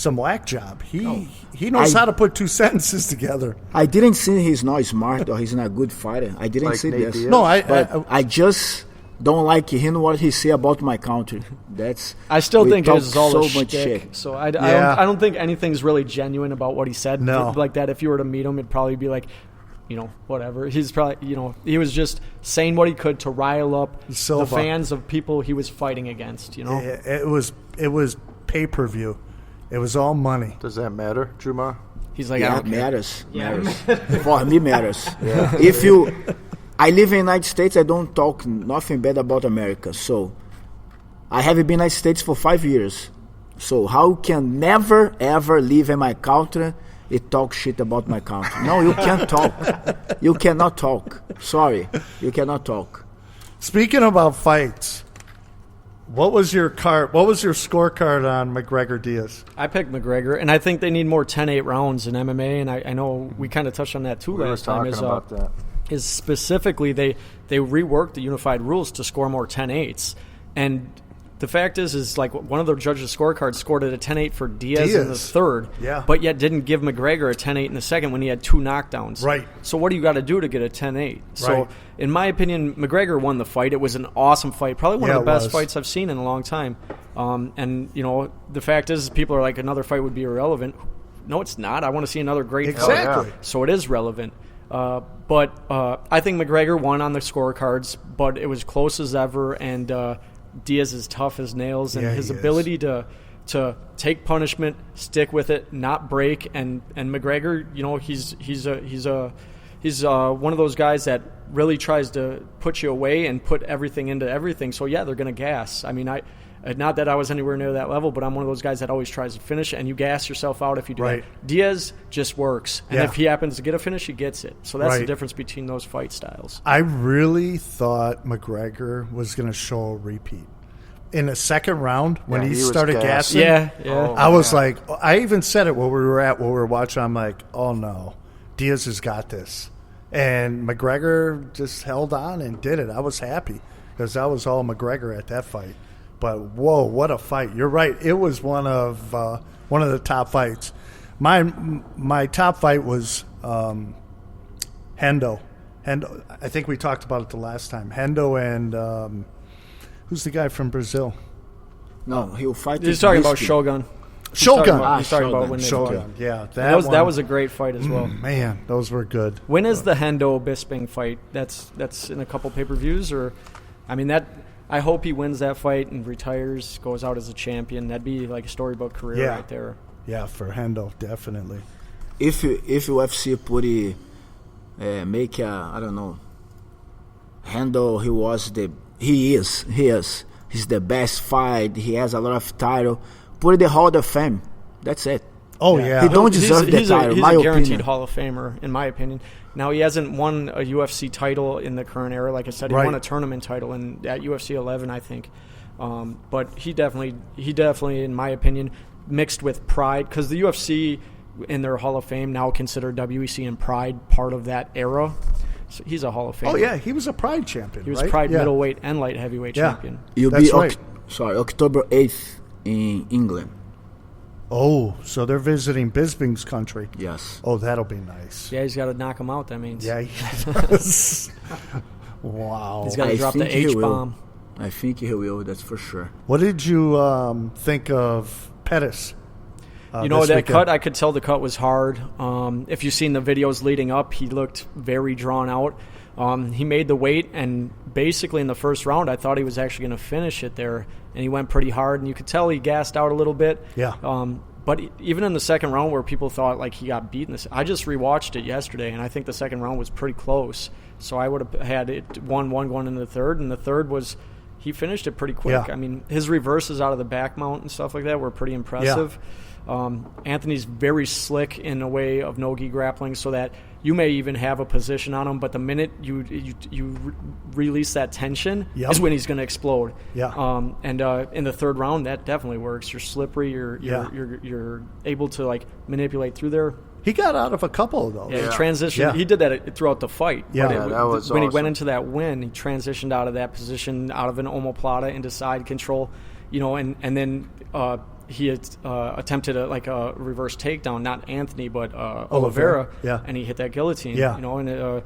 whack job. He knows how to put 2 sentences together. I didn't say he's not smart or he's not a good fighter. I didn't Like say Nate this. Diaz? No, I just don't like him what he say about my country. I still we think talk it's all so a much shtick. shit. So I don't think anything's really genuine about what he said. No. Like that, if you were to meet him, it'd probably be like, whatever. He's probably, he was just saying what he could to rile up Silva. the fans of people he was fighting against, It was pay-per-view. It was all money. Does that matter, Juma? He's like, I Yeah, don't care. matters. For me, matters. If I live in the United States, I don't talk nothing bad about America. So I have been in the United States for 5 years. So how can never, ever live in my country and talk shit about my country? No, you can't talk. You cannot talk. Sorry, you cannot talk. Speaking about fights, What was your scorecard on McGregor Diaz? I picked McGregor, and I think they need more 10-8 rounds in MMA, and I know we kind of touched on that too last time. We were talking about that. Is specifically they reworked the unified rules to score more 10-8s, and the fact is like one of the judges' scorecards scored it a 10-8 for Diaz in the third, but yet didn't give McGregor a 10-8 in the second when he had 2 knockdowns. Right. So what do you got to do to get a 10-8? So in my opinion, McGregor won the fight. It was an awesome fight, probably one of the best fights I've seen in a long time. And you know, the fact is, people are like, another fight would be irrelevant. No, it's not. I want to see another great fight. Exactly. So it is relevant. But I think McGregor won on the scorecards, but it was close as ever, and Diaz is tough as nails, and his ability to take punishment, stick with it, not break, and McGregor, you know, he's one of those guys that really tries to put you away and put everything into everything. So yeah, they're going to gas. I mean, not that I was anywhere near that level, but I'm one of those guys that always tries to finish, and you gas yourself out if you do that. Diaz just works, and if he happens to get a finish, he gets it. So that's the difference between those fight styles. I really thought McGregor was going to show a repeat. In the second round, when he started gassing, I was like, I even said it when we were watching, I'm like, oh no, Diaz has got this. And McGregor just held on and did it. I was happy because that was all McGregor at that fight. But whoa, what a fight! You're right. It was one of the top fights. My top fight was Hendo. Hendo. I think we talked about it the last time. Hendo and who's the guy from Brazil? No, he'll fight. He's talking about Shogun. He's talking about when Shogun. Yeah, that was a great fight as well. Man, those were good. When is the Hendo Bisping fight? That's in a couple pay-per-views, or I mean that. I hope he wins that fight and retires, goes out as a champion. That'd be like a storybook career right there. Yeah, for Hendo, definitely. If UFC put make I don't know, Hendo, he's the best fight. He has a lot of title. Put the Hall of Fame. That's it. Oh yeah, he don't deserve the title. He's my a guaranteed opinion. Hall of Famer, in my opinion. Now he hasn't won a UFC title in the current era. Like I said, he won a tournament title at UFC 11, I think. But he definitely, in my opinion, mixed with pride, because the UFC in their Hall of Fame now consider WEC and Pride part of that era. So he's a Hall of Famer. Oh yeah, he was a Pride champion. He was Pride middleweight and light heavyweight champion. You'll be October 8th in England. Oh, so they're visiting Bisping's country. Yes. Oh, that'll be nice. Yeah, he's got to knock him out, that means. Yeah, he does. Wow. He's got to drop the H-bomb. I think he will, that's for sure. What did you think of Pettis? You know, that cut, I could tell the cut was hard. If you've seen the videos leading up, he looked very drawn out. He made the weight, and basically in the first round, I thought he was actually going to finish it there, and he went pretty hard, and you could tell he gassed out a little bit. Yeah. But even in the second round, where people thought like he got beaten, I just rewatched it yesterday, and I think the second round was pretty close. So I would have had it 1-1 going into the third, and the third was he finished it pretty quick. Yeah. I mean, his reverses out of the back mount and stuff like that were pretty impressive. Yeah. Anthony's very slick in a way of no-gi grappling, so that you may even have a position on him, but the minute you release that tension is when he's going to explode. Yeah. And in the third round, that definitely works. You're slippery. You're able to like manipulate through there. He got out of a couple of those. Yeah, he transitioned. Yeah. He did that throughout the fight. Yeah, that was when awesome. He went into that win, he transitioned out of that position, out of an omoplata into side control, and then he had attempted a reverse takedown, not Anthony, but Oliveira, and he hit that guillotine. And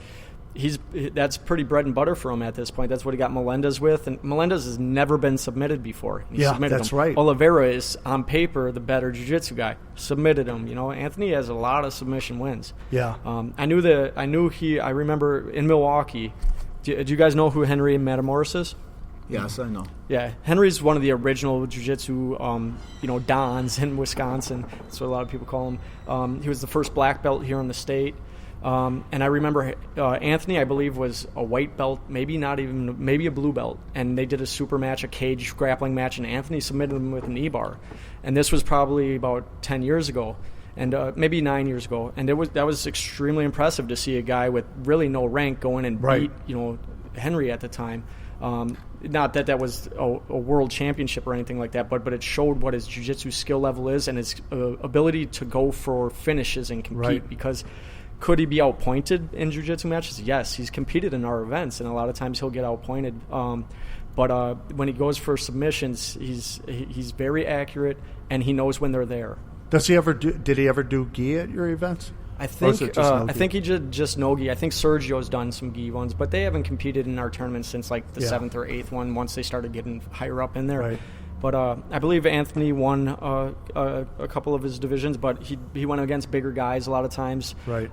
that's pretty bread and butter for him at this point. That's what he got Melendez with, and Melendez has never been submitted before. He submitted that's him. right. Oliveira is on paper the better jiu-jitsu guy. Submitted him. Anthony has a lot of submission wins. Yeah. I remember in Milwaukee. Do you guys know who Henry Matamoros is? Yes, I know. Yeah, Henry's one of the original jiu-jitsu, dons in Wisconsin. That's what a lot of people call him. He was the first black belt here in the state. And I remember Anthony, I believe, was a white belt, maybe a blue belt. And they did a super match, a cage grappling match, and Anthony submitted him with an E-bar. And this was probably about 10 years ago, and maybe 9 years ago. And that was extremely impressive to see a guy with really no rank go in and beat, Henry at the time. not that was a world championship or anything like that, but it showed what his jiu-jitsu skill level is and his ability to go for finishes and compete. Right. Because could he be outpointed in jiu-jitsu matches? Yes, he's competed in our events, and a lot of times he'll get outpointed. But when he goes for submissions, he's very accurate, and he knows when they're there. Did he ever do gi at your events? I think no I think he did just no gi. I think Sergio's done some gi ones, but they haven't competed in our tournament since like the 7th or 8th one. Once they started getting higher up in there, Right. But I believe Anthony won a couple of his divisions, but he went against bigger guys a lot of times, Right.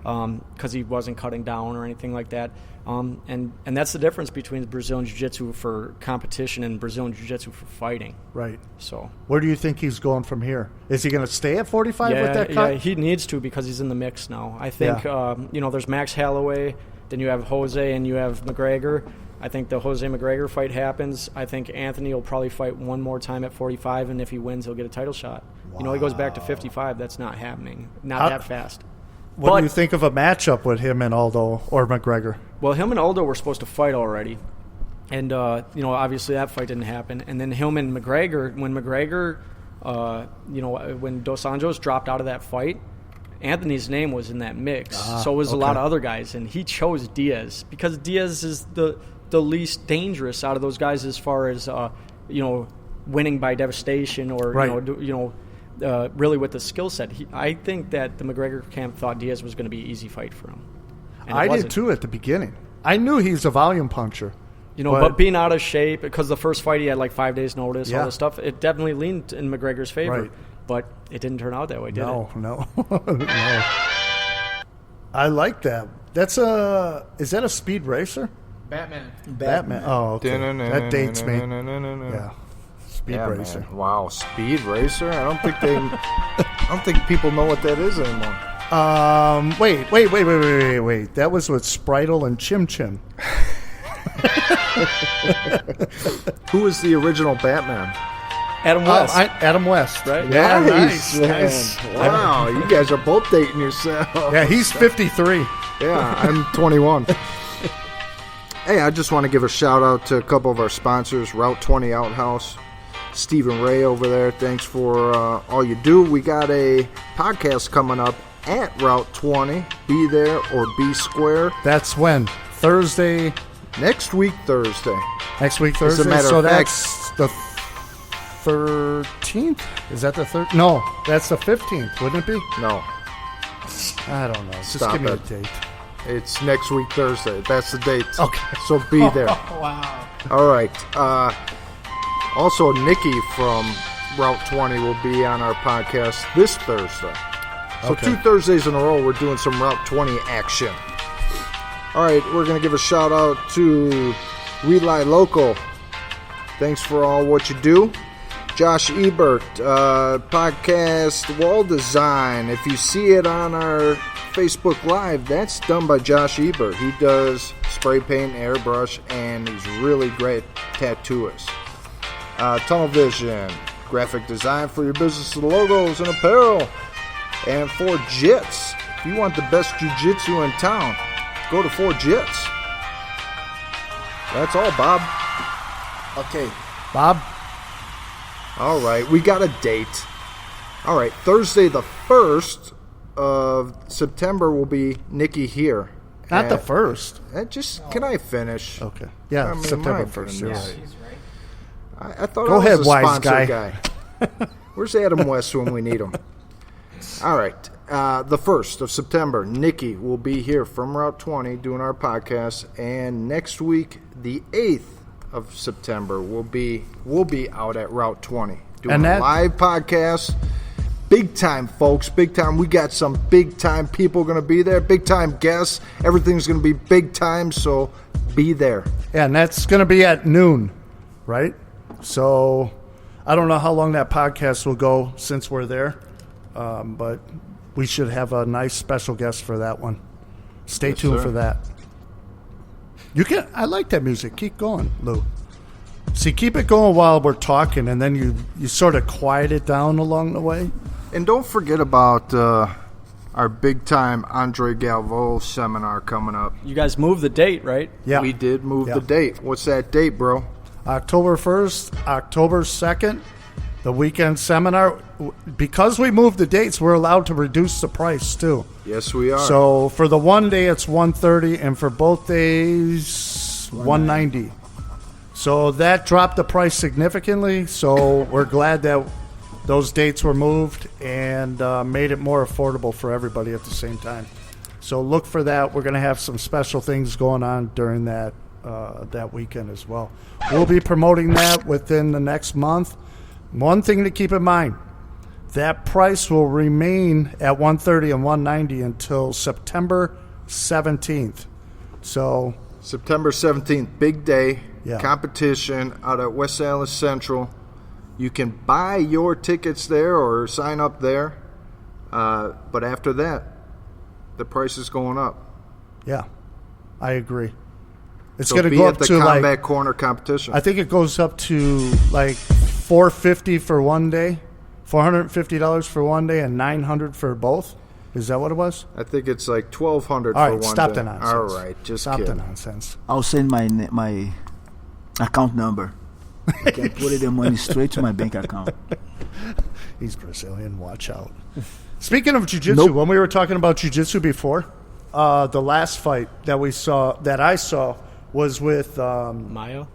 Because he wasn't cutting down or anything like that. And that's the difference between Brazilian Jiu-Jitsu for competition and Brazilian Jiu-Jitsu for fighting. Right. So Where do you think he's going from here? Is he going to stay at 45 with that cut? Yeah, he needs to because he's in the mix now. I think there's Max Holloway, then you have Jose, and you have McGregor. I think the Jose McGregor fight happens. I think Anthony will probably fight one more time at 45, and if he wins, he'll get a title shot. Wow. He goes back to 55. That's not happening. Not that fast. What do you think of a matchup with him and Aldo or McGregor? Well, him and Aldo were supposed to fight already. And, obviously that fight didn't happen. And then him and McGregor, when McGregor, when Dos Anjos dropped out of that fight, Anthony's name was in that mix. So was a lot of other guys. And he chose Diaz because Diaz is the least dangerous out of those guys as far as, winning by devastation or, really with the skill set. I think that the McGregor camp thought Diaz was going to be an easy fight for him. And I did too at the beginning. I knew he's a volume puncher. But being out of shape, because the first fight he had like 5 days notice, all this stuff, it definitely leaned in McGregor's favor. Right. But it didn't turn out that way, did it? No. No. I like that. Is that a speed racer? Batman. Oh, okay. That dates me. Yeah. Speed racer. Man. Wow, speed racer. I don't think people know what that is anymore. Wait. That was with Spritel and Chim Chim. Who was the original Batman? Adam West. Adam West. Right? Yeah, Nice. Wow, you guys are both dating yourself. Yeah, he's 53. Yeah, I'm 21. Hey, I just want to give a shout out to a couple of our sponsors, Route 20 Outhouse, Stephen Ray over there. Thanks for all you do. We got a podcast coming up at Route 20. Be there or be square. That's when? Thursday? Next week, Thursday. Next week, Thursday? As a matter so of fact, that's the 13th? Is that the 13th? No, that's the 15th, wouldn't it be? No. I don't know. Just Stop give me it. a date. It's next week, Thursday. That's the date. Okay. So be there. Wow. All right. Also, Nikki from Route 20 will be on our podcast this Thursday. So Okay. 2 Thursdays in a row, we're doing some Route 20 action. All right, we're going to give a shout out to Relay Local. Thanks for all what you do. Josh Ebert, podcast wall design. If you see it on our Facebook Live, that's done by Josh Ebert. He does spray paint, airbrush, and he's really great tattooist. Tunnel Vision, graphic design for your business logos and apparel. And 4 Jits. If you want the best jiu-jitsu in town, go to 4 Jits. That's all, Bob. Okay. Bob? All right, we got a date. All right, Thursday the 1st of September will be Nikki here. Not the 1st. Can I finish? Okay. Yeah, I mean, September my 1st. You're goodness. right. I thought Go I was ahead, a wise sponsor guy. Where's Adam West when we need him? All right, the 1st of September, Nikki will be here from Route 20 doing our podcast, and next week, the 8th of September, we'll be out at Route 20 doing a live podcast. Big time, folks. Big time. We got some big time people going to be there. Big time guests. Everything's going to be big time, so be there. Yeah, and that's going to be at noon, right? So I don't know how long that podcast will go since we're there, but we should have a nice special guest for that one. Stay tuned for that. I like that music. Keep going, Lou. See, keep it going while we're talking, and then you sort of quiet it down along the way. And don't forget about our big-time Andre Galvo seminar coming up. You guys moved the date, right? Yeah. We did move the date. What's that date, bro? October 1st, October 2nd, the weekend seminar. Because we moved the dates, we're allowed to reduce the price too. Yes, we are. So for the one day, it's $130, and for both days, $190. So that dropped the price significantly. So we're glad that those dates were moved and made it more affordable for everybody at the same time. So look for that. We're going to have some special things going on during that weekend as well. We'll be promoting that within the next month. One thing to keep in mind, that price will remain at $130 and $190 until September 17th. So September 17th, big day, Yeah. competition out at West Allis Central. You can buy your tickets there or sign up there. But after that, the price is going up. yeah, I agree. It's So going to be go at up the to Combat like, Corner competition. I think it goes up to like $450 for one day, $450 for one day, and $900 for both. Is that what it was? I think it's like $1,200 All for right, one stop day. the nonsense. All right, just stop kidding. the nonsense. I'll send my account number. You can put the money straight to my bank account. He's Brazilian. Watch out. Speaking of jiu-jitsu, when we were talking about jiu-jitsu before, the last fight that I saw was with Maia.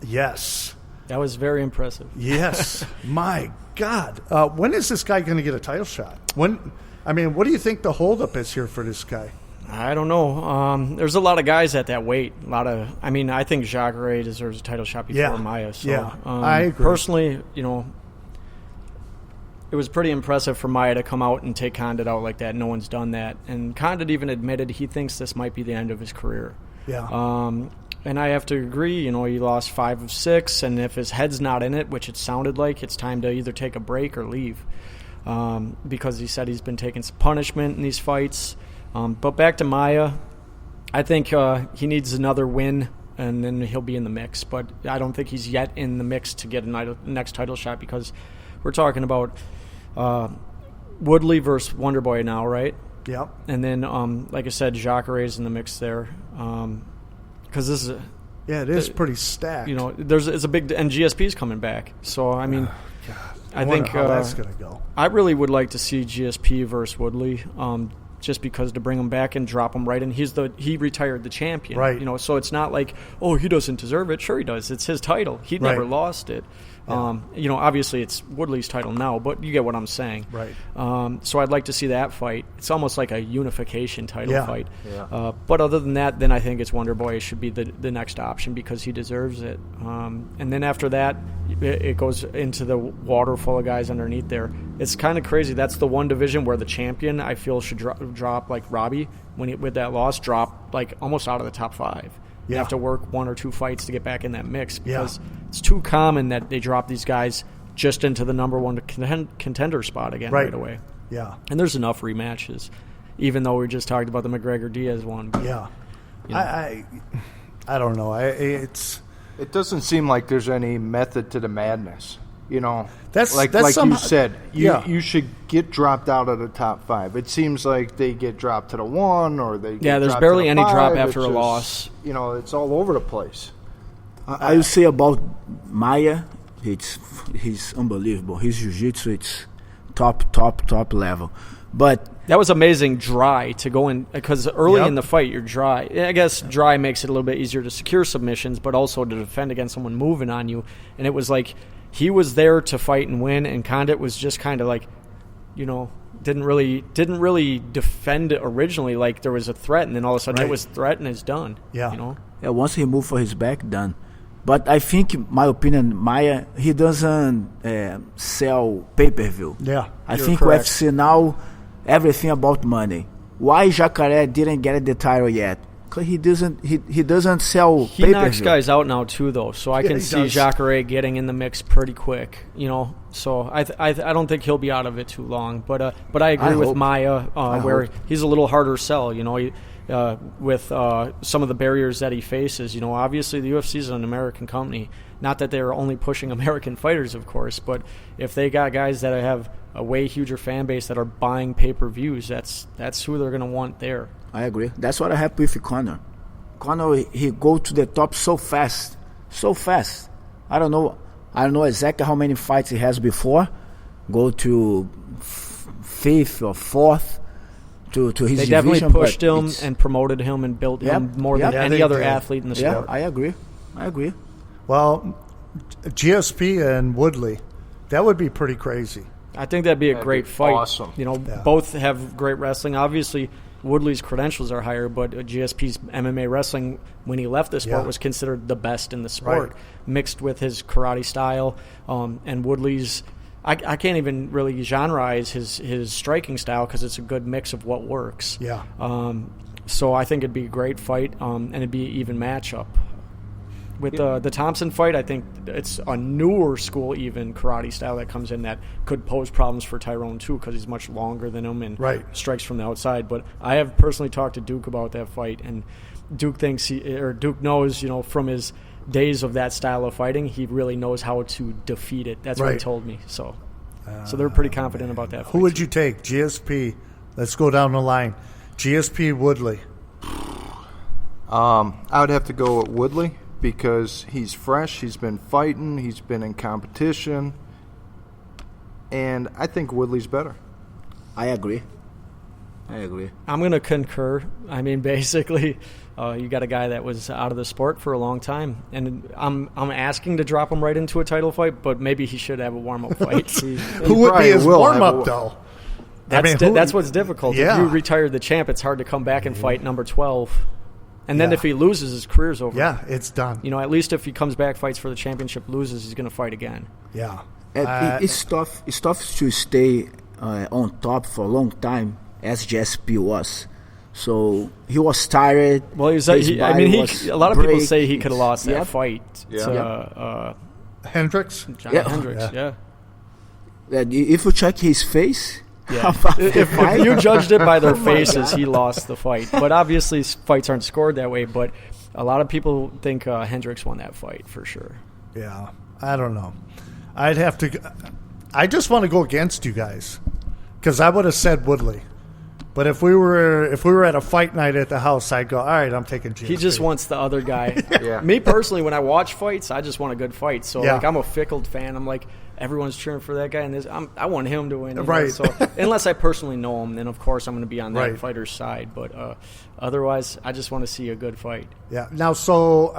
yes. That was very impressive. Yes. My God. When is this guy going to get a title shot? What do you think the holdup is here for this guy? I don't know. There's a lot of guys at that weight. I think Jacare deserves a title shot before Maia. So, Yeah, I agree. Personally, it was pretty impressive for Maia to come out and take Condit out like that. No one's done that. And Condit even admitted he thinks this might be the end of his career. Yeah. And I have to agree, he lost 5 of 6, and if his head's not in it, which it sounded like, it's time to either take a break or leave. Because he said he's been taking some punishment in these fights. But back to Maia, I think he needs another win, and then he'll be in the mix. But I don't think he's yet in the mix to get a next title shot, because we're talking about Woodley versus Wonderboy now, right? Yep. And then, like I said, Jacare's in the mix there. Because this is it is pretty stacked. it's a big, and GSP's coming back. So I mean, I think how that's going to go. I really would like to see GSP versus Woodley, just because to bring him back and drop him right in. He retired the champion, right? So it's not like, he doesn't deserve it. Sure, he does. It's his title. He never lost it. Yeah. Obviously it's Woodley's title now, but you get what I'm saying. Right. So I'd like to see that fight. It's almost like a unification title fight. Yeah. But other than that, then I think it's Wonderboy should be the next option, because he deserves it. And then after that, it goes into the water full of guys underneath there. It's kind of crazy. That's the one division where the champion, I feel, should drop like Robbie, with that loss, drop like almost out of the top 5. You have to work 1 or 2 fights to get back in that mix, because it's too common that they drop these guys just into the number 1 contender spot again right away. Yeah. And there's enough rematches, even though we just talked about the McGregor-Diaz one. But, yeah. I don't know. It doesn't seem like there's any method to the madness. That's you said. You should get dropped out of the top 5. It seems like they get dropped to the 1, or they get there's dropped barely to the any 5. drop after It's a just, loss. It's all over the place. I would say about Maia, he's unbelievable. His jiu-jitsu, it's top level. But that was amazing dry to go in, because early in the fight you're dry. I guess dry makes it a little bit easier to secure submissions, but also to defend against someone moving on you. And it was like he was there to fight and win, and Condit was just kind of like, didn't really defend it originally. Like there was a threat, and then all of a sudden it was threat and it's done. Yeah. Once he moved for his back, done. But I think, my opinion, Maia, he doesn't sell pay-per-view. Yeah, I think correct. UFC now, everything about money. Why Jacare didn't get the title yet? Because he doesn't sell He pay-per-view. knocks guys out now too, though. So I can see Jacare getting in the mix pretty quick. So I don't think he'll be out of it too long. But I agree with Maia, where he's a little harder sell. With some of the barriers that he faces. Obviously the UFC is an American company. Not that they're only pushing American fighters, of course, but if they got guys that have a way huger fan base that are buying pay-per-views, that's who they're going to want there. I agree. That's what I have with Conor. Conor, he go to the top so fast. I don't know exactly how many fights he has before. Go to fifth or fourth to his division. They definitely pushed him and promoted him and built him more than any other athlete in the sport. I agree. Well, GSP and Woodley, that would be pretty crazy. I think that'd be a great fight. Awesome. Both have great wrestling. Obviously, Woodley's credentials are higher, but GSP's MMA wrestling, when he left the sport, was considered the best in the sport, mixed with his karate style. And Woodley's, I can't even really genreize his striking style because it's a good mix of what works. Yeah. So I think it'd be a great fight, and it'd be an even matchup. With the Thompson fight, I think it's a newer school even karate style that comes in that could pose problems for Tyrone too because he's much longer than him and strikes from the outside. But I have personally talked to Duke about that fight, and Duke Duke knows, from his days of that style of fighting, he really knows how to defeat it. That's what he told me. So they're pretty confident about that fight. Who would you take? GSP. Let's go down the line. GSP, Woodley. I would have to go with Woodley because he's fresh. He's been fighting. He's been in competition. And I think Woodley's better. I agree. I'm going to concur. I mean, basically, you got a guy that was out of the sport for a long time, and I'm asking to drop him right into a title fight, but maybe he should have a warm-up fight. Who would be his warm-up, though? That's what's difficult. Yeah. If you retire the champ, it's hard to come back and fight number 12. And then if he loses, his career's over. Yeah, it's done. At least if he comes back, fights for the championship, loses, he's going to fight again. Yeah. It's tough to stay on top for a long time, as GSP was. So he was tired. Well, a lot of people say he could have lost that fight to Hendricks? John Hendricks, yeah. If you check his face, if you judged it by their faces, he lost the fight. But obviously, fights aren't scored that way. But a lot of people think Hendricks won that fight for sure. Yeah, I don't know. I'd have to. I just want to go against you guys because I would have said Woodley. But if we were at a fight night at the house, I'd go, all right, I'm taking GSP. He just wants the other guy. Me personally, when I watch fights, I just want a good fight. So I'm a fickle fan. I'm like, everyone's cheering for that guy, and I want him to win. Right. So unless I personally know him, then of course I'm going to be on that fighter's side. But otherwise, I just want to see a good fight. Yeah. Now, so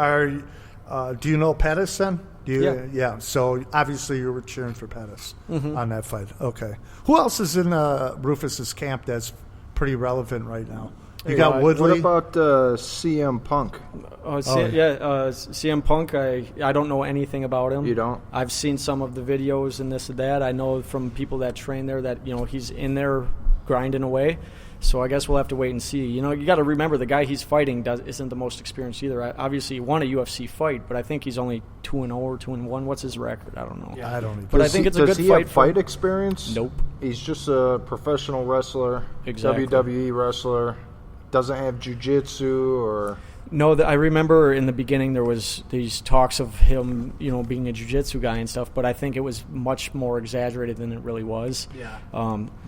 do you know Pettis then? Yeah. So obviously you were cheering for Pettis on that fight. Okay. Who else is in Rufus's camp that's pretty relevant right now? You got Woodley. What about CM Punk? CM Punk, I don't know anything about him. You don't? I've seen some of the videos and this and that. I know from people that train there that, he's in there grinding away. So I guess we'll have to wait and see. You got to remember the guy he's fighting isn't the most experienced either. Obviously, he won a UFC fight, but I think he's only 2-0 or 2-1. What's his record? I don't know. Yeah, I don't even. But I think it's a good fight. Does he have fight experience? Nope. He's just a professional wrestler, exactly. WWE wrestler. Doesn't have jiu-jitsu or... No, I remember in the beginning there was these talks of him, being a jiu-jitsu guy and stuff, but I think it was much more exaggerated than it really was. Yeah.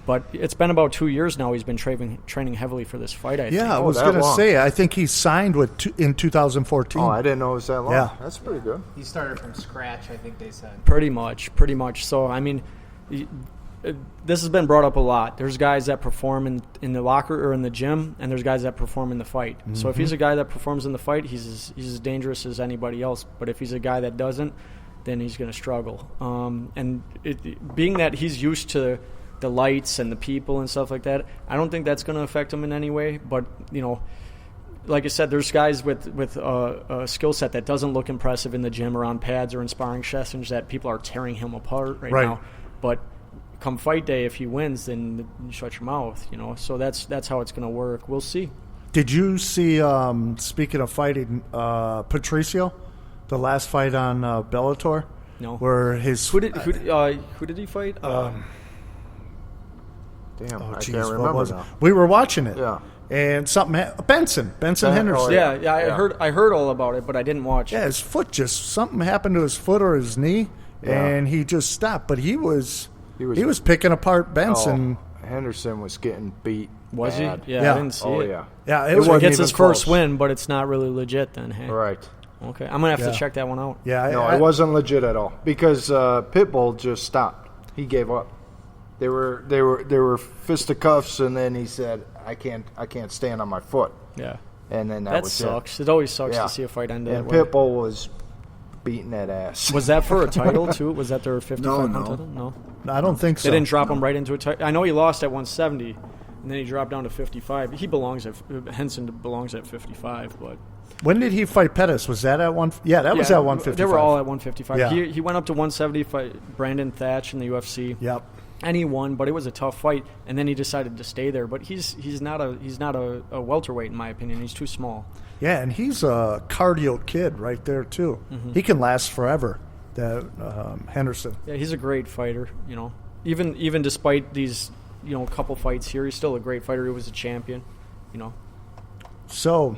But it's been about 2 years now he's been training heavily for this fight, I think. I was going to say, I think he signed in 2014. Oh, I didn't know it was that long. Yeah. That's pretty good. He started from scratch, I think they said. Pretty much. So, I mean... This has been brought up a lot. There's guys that perform in the locker or in the gym, and there's guys that perform in the fight. Mm-hmm. So if he's a guy that performs in the fight, he's as dangerous as anybody else. But if he's a guy that doesn't, then he's going to struggle. Being that he's used to the lights and the people and stuff like that, I don't think that's going to affect him in any way. But, like I said, there's guys with a skill set that doesn't look impressive in the gym or on pads or in sparring sessions that people are tearing him apart right now. But come fight day, if he wins, then you shut your mouth, So that's how it's going to work. We'll see. Did you see, speaking of fighting, Patricio, the last fight on Bellator? No. Where his who did he fight? I can't remember now. We were watching it. Yeah. And Benson Henderson. Oh, yeah. I heard all about it, but I didn't watch. Yeah, his foot something happened to his foot or his knee, and he just stopped. But he was picking apart Benson. Oh, Henderson was getting beat. Was bad. he? Yeah, I didn't see it. Yeah. Yeah, it gets his first win, but it's not really legit then. Hey? Right. Okay, I'm gonna have Yeah. to check that one out. Yeah, No, it wasn't legit at all because Pitbull just stopped. He gave up. They were fisticuffs, and then he said, "I can't stand on my foot." Yeah, And then that was sucks. It always sucks Yeah. to see a fight end that And way. Pitbull was beating that ass. Was that for a title too? Was that their 55 No. title? No, I don't think so. they didn't drop him right into a title. I know he lost at 170, and then he dropped down to 55. Henson belongs at 55, but When did he fight Pettis? Was that at one? Yeah, that was at 155. They were all at 155. Yeah. He went up to 170, fight Brandon Thatch in the UFC. Yep. And he won, but it was a tough fight. And then he decided to stay there. But he's not a welterweight in my opinion. He's too small. Yeah, and he's a cardio kid right there too. Mm-hmm. He can last forever. That Henderson. Yeah, he's a great fighter. You know, even despite these couple fights here, he's still a great fighter. He was a champion. You know. So,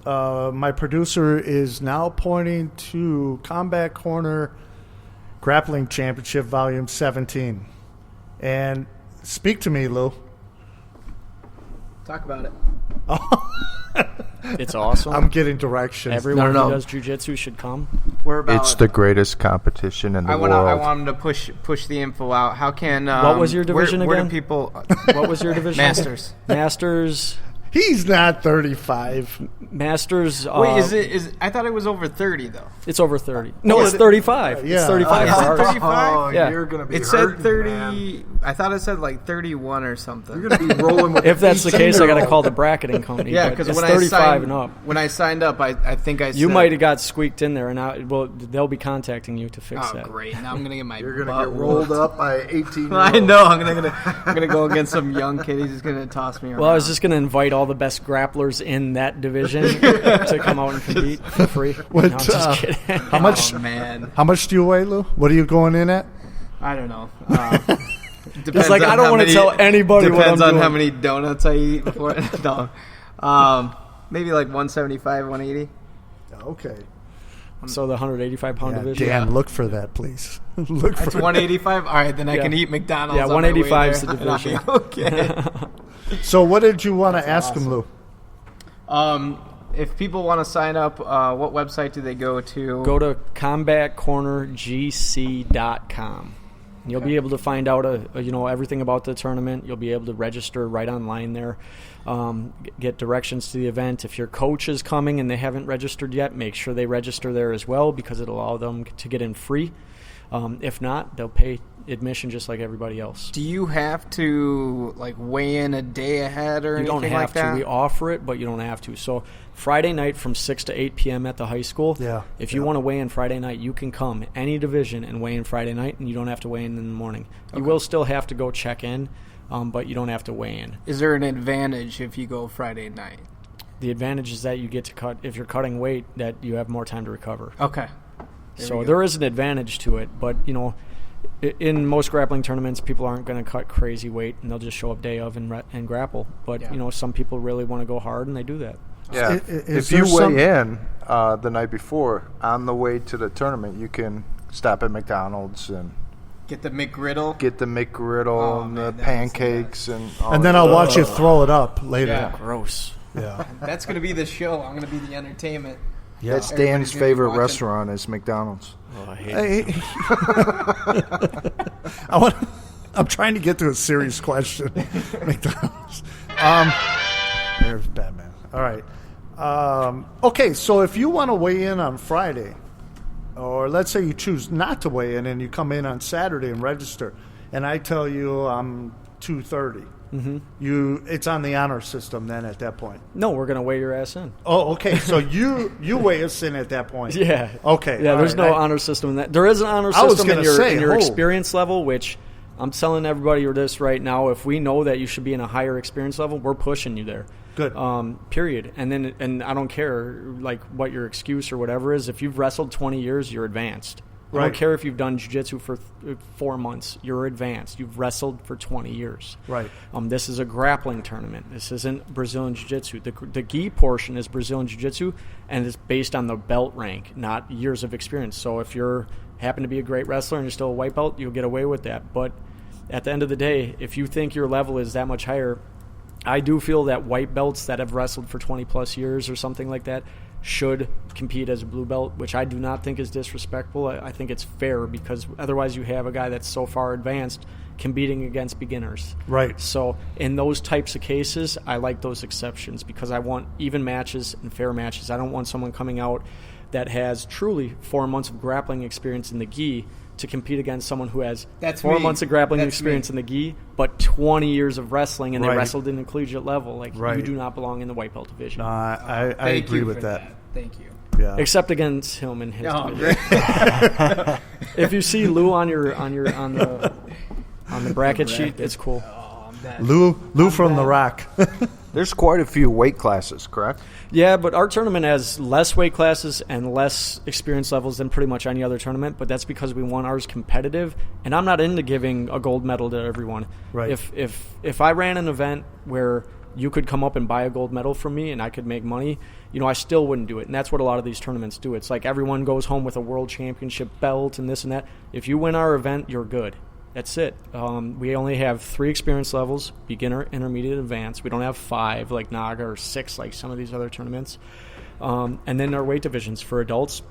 my producer is now pointing to Combat Corner Grappling Championship Volume 17. And speak to me, Lou. Talk about it. It's awesome. I'm getting directions. Everyone No. who does jiu-jitsu should come. We're about. It's the greatest competition in the world. I want him to push the info out. How can? What was your division where again? do people? What was your division? Masters. He's not 35. Masters. Wait, is it? I thought it was over 30 though. It's over 30. No, it's 35. Yeah. It's 35. Is for it ours. 35? Yeah. You're gonna be. It said hurting, 30. man. I thought it said like 31 or something. You're gonna be rolling with. If that's the case, I got to 18-year-old. call the bracketing company. Yeah, but because it's when 35 and up. When I signed up, I think I You said, might have got squeaked in there, and they'll be contacting you to fix Oh, that. great! Now I'm gonna get my. You're gonna butt get rolled whooped. up by 18. I know. I'm gonna go against some young kid. He's just gonna toss me around. Well, I was just going to invite all the best grapplers in that division to come out and compete for free. What, No, I'm just kidding. How much? Oh man, How much do you weigh, Lou? What are you going in at? I don't know. It's like, I don't want to tell anybody what I'm Depends on doing. how many donuts I eat before. No, maybe like 175, 180. Okay. So the 185-pound Yeah, division. Dan, look for that, please. Look That's for 185. All right, then I Yeah. can eat McDonald's. Yeah, on my way 185 's there, the and I'll be division. Okay. So, what did you want to ask him, Lou? If people want to sign up, what website do they go to? Go to combatcornergc.com. You'll be able to find out everything about the tournament. You'll be able to register right online there. Get directions to the event. If your coach is coming and they haven't registered yet, make sure they register there as well because it'll allow them to get in free. If not, they'll pay admission just like everybody else. Do you have to weigh in a day ahead or You anything don't have like that? to. We offer it, but you don't have to. So Friday night from 6 to 8 p.m. at the high school. Yeah. If you want to weigh in Friday night, you can come any division and weigh in Friday night, and you don't have to weigh in the morning. You will still have to go check in, but you don't have to weigh in. Is there an advantage if you go Friday night? The advantage is that you get to cut, if you're cutting weight, that you have more time to recover. Okay. So there is an advantage to it, but in most grappling tournaments, people aren't going to cut crazy weight, and they'll just show up day of and grapple. But some people really want to go hard, and they do that. Yeah. Is If you there weigh in the night before on the way to the tournament, you can stop at McDonald's and Get the McGriddle. get the McGriddle Oh, and man, the that was pancakes and all And then that. I'll watch you throw it up later. Yeah. Gross. Yeah. That's going to be the show. I'm going to be the entertainment. That's Everybody's Dan's gonna be favorite watching. restaurant is McDonald's. Oh, I hate it. I'm trying to get to a serious question. McDonald's. There's Batman. All right. Okay, so if you want to weigh in on Friday, or let's say you choose not to weigh in and you come in on Saturday and register, and I tell you I'm 230, it's on the honor system then at that point. No, we're going to weigh your ass in. Oh, okay. So you weigh us in at that point. Yeah. Okay. Yeah, all there's right. no honor system in that. There is an honor I was system in gonna your, say, in your oh. experience level, which I'm telling everybody this right now. If we know that you should be in a higher experience level, we're pushing you there. Good. Period. And I don't care what your excuse or whatever is. If you've wrestled 20 years, you're advanced. I Right. don't care if you've done jiu-jitsu for 4 months. You're advanced. You've wrestled for 20 years. Right. This is a grappling tournament. This isn't Brazilian jiu-jitsu. The gi portion is Brazilian jiu-jitsu, and it's based on the belt rank, not years of experience. So if you happen to be a great wrestler and you're still a white belt, you'll get away with that. But at the end of the day, if you think your level is that much higher, I do feel that white belts that have wrestled for 20-plus years or something like that should compete as a blue belt, which I do not think is disrespectful. I think it's fair, because otherwise you have a guy that's so far advanced competing against beginners. Right. So in those types of cases, I like those exceptions, because I want even matches and fair matches. I don't want someone coming out that has truly 4 months of grappling experience in the gi to compete against someone who has That's 4 me. months of grappling That's experience me. in the gi, but 20 years of wrestling, and they Right. wrestled in the collegiate level. Like, Right. you do not belong in the white belt division. I Thank agree you with for that. Thank you. Yeah. Except against him and his Oh, division. great. If you see Lou on the bracket sheet, it's cool. Oh, that- Lou from The Rock. There's quite a few weight classes, correct? Yeah, but our tournament has less weight classes and less experience levels than pretty much any other tournament, but that's because we want ours competitive, and I'm not into giving a gold medal to everyone. Right. If I ran an event where you could come up and buy a gold medal from me and I could make money, I still wouldn't do it. And that's what a lot of these tournaments do. It's like everyone goes home with a world championship belt and this and that. If you win our event, you're good. That's it. We only have 3 experience levels: beginner, intermediate, advanced. We don't have 5 like Naga, or 6 like some of these other tournaments. And then our weight divisions for adults: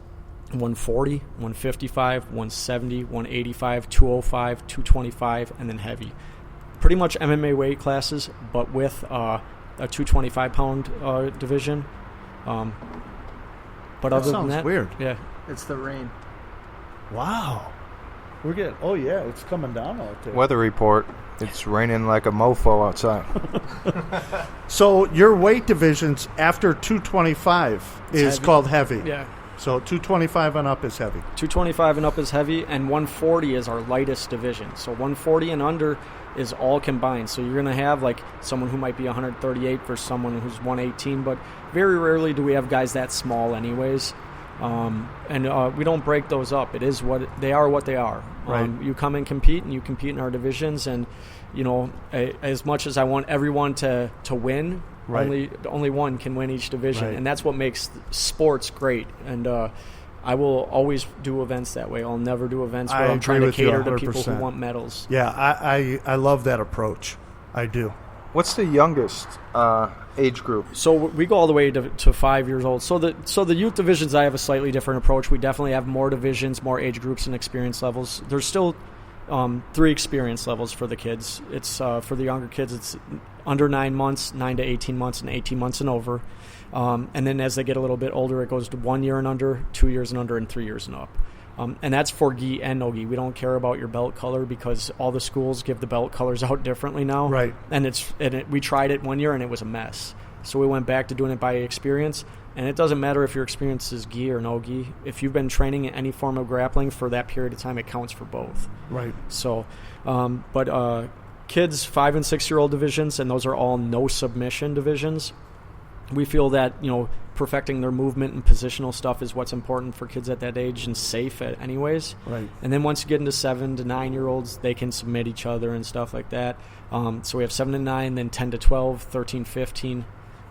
140, 155, 170, 185, 205, 225, and then heavy. Pretty much MMA weight classes, but with a 225-pound division. But other than sounds that, weird. Yeah. It's the rain. Wow. We're getting. Oh yeah, it's coming down out there. Weather report. It's raining like a mofo outside. So your weight divisions after 225 is heavy. called heavy. Yeah. So 225 and up is heavy. 225 and up is heavy, and 140 is our lightest division. So 140 and under is all combined. So you're going to have like someone who might be 138 versus someone who's 118, but very rarely do we have guys that small anyways. And we don't break those up. It is what they are. What they are. Right. You come and compete, and you compete in our divisions. And as much as I want everyone to win, Right. only one can win each division, Right. and that's what makes sports great. And I will always do events that way. I'll never do events where I I'm trying agree to with you cater to people who 100%. want medals. Yeah, I love that approach. I do. What's the youngest age group? So we go all the way to 5 years old. So the youth divisions, I have a slightly different approach. We definitely have more divisions, more age groups, and experience levels. There's still 3 experience levels for the kids. It's for the younger kids, it's under 9 months, 9 to 18 months, and 18 months and over. And then as they get a little bit older, it goes to 1 year and under, 2 years and under, and 3 years and up. And that's for gi and no gi. We don't care about your belt color because all the schools give the belt colors out differently now. Right. And we tried it 1 year and it was a mess. So we went back to doing it by experience. And it doesn't matter if your experience is gi or no gi. If you've been training in any form of grappling for that period of time, it counts for both. Right. So, but kids 5 and 6 year old divisions, and those are all no submission divisions. We feel that perfecting their movement and positional stuff is what's important for kids at that age and safe anyways. Right. And then once you get into 7 to 9 year olds, they can submit each other and stuff like that. So we have 7 to 9, then 10 to 12, 13, 15.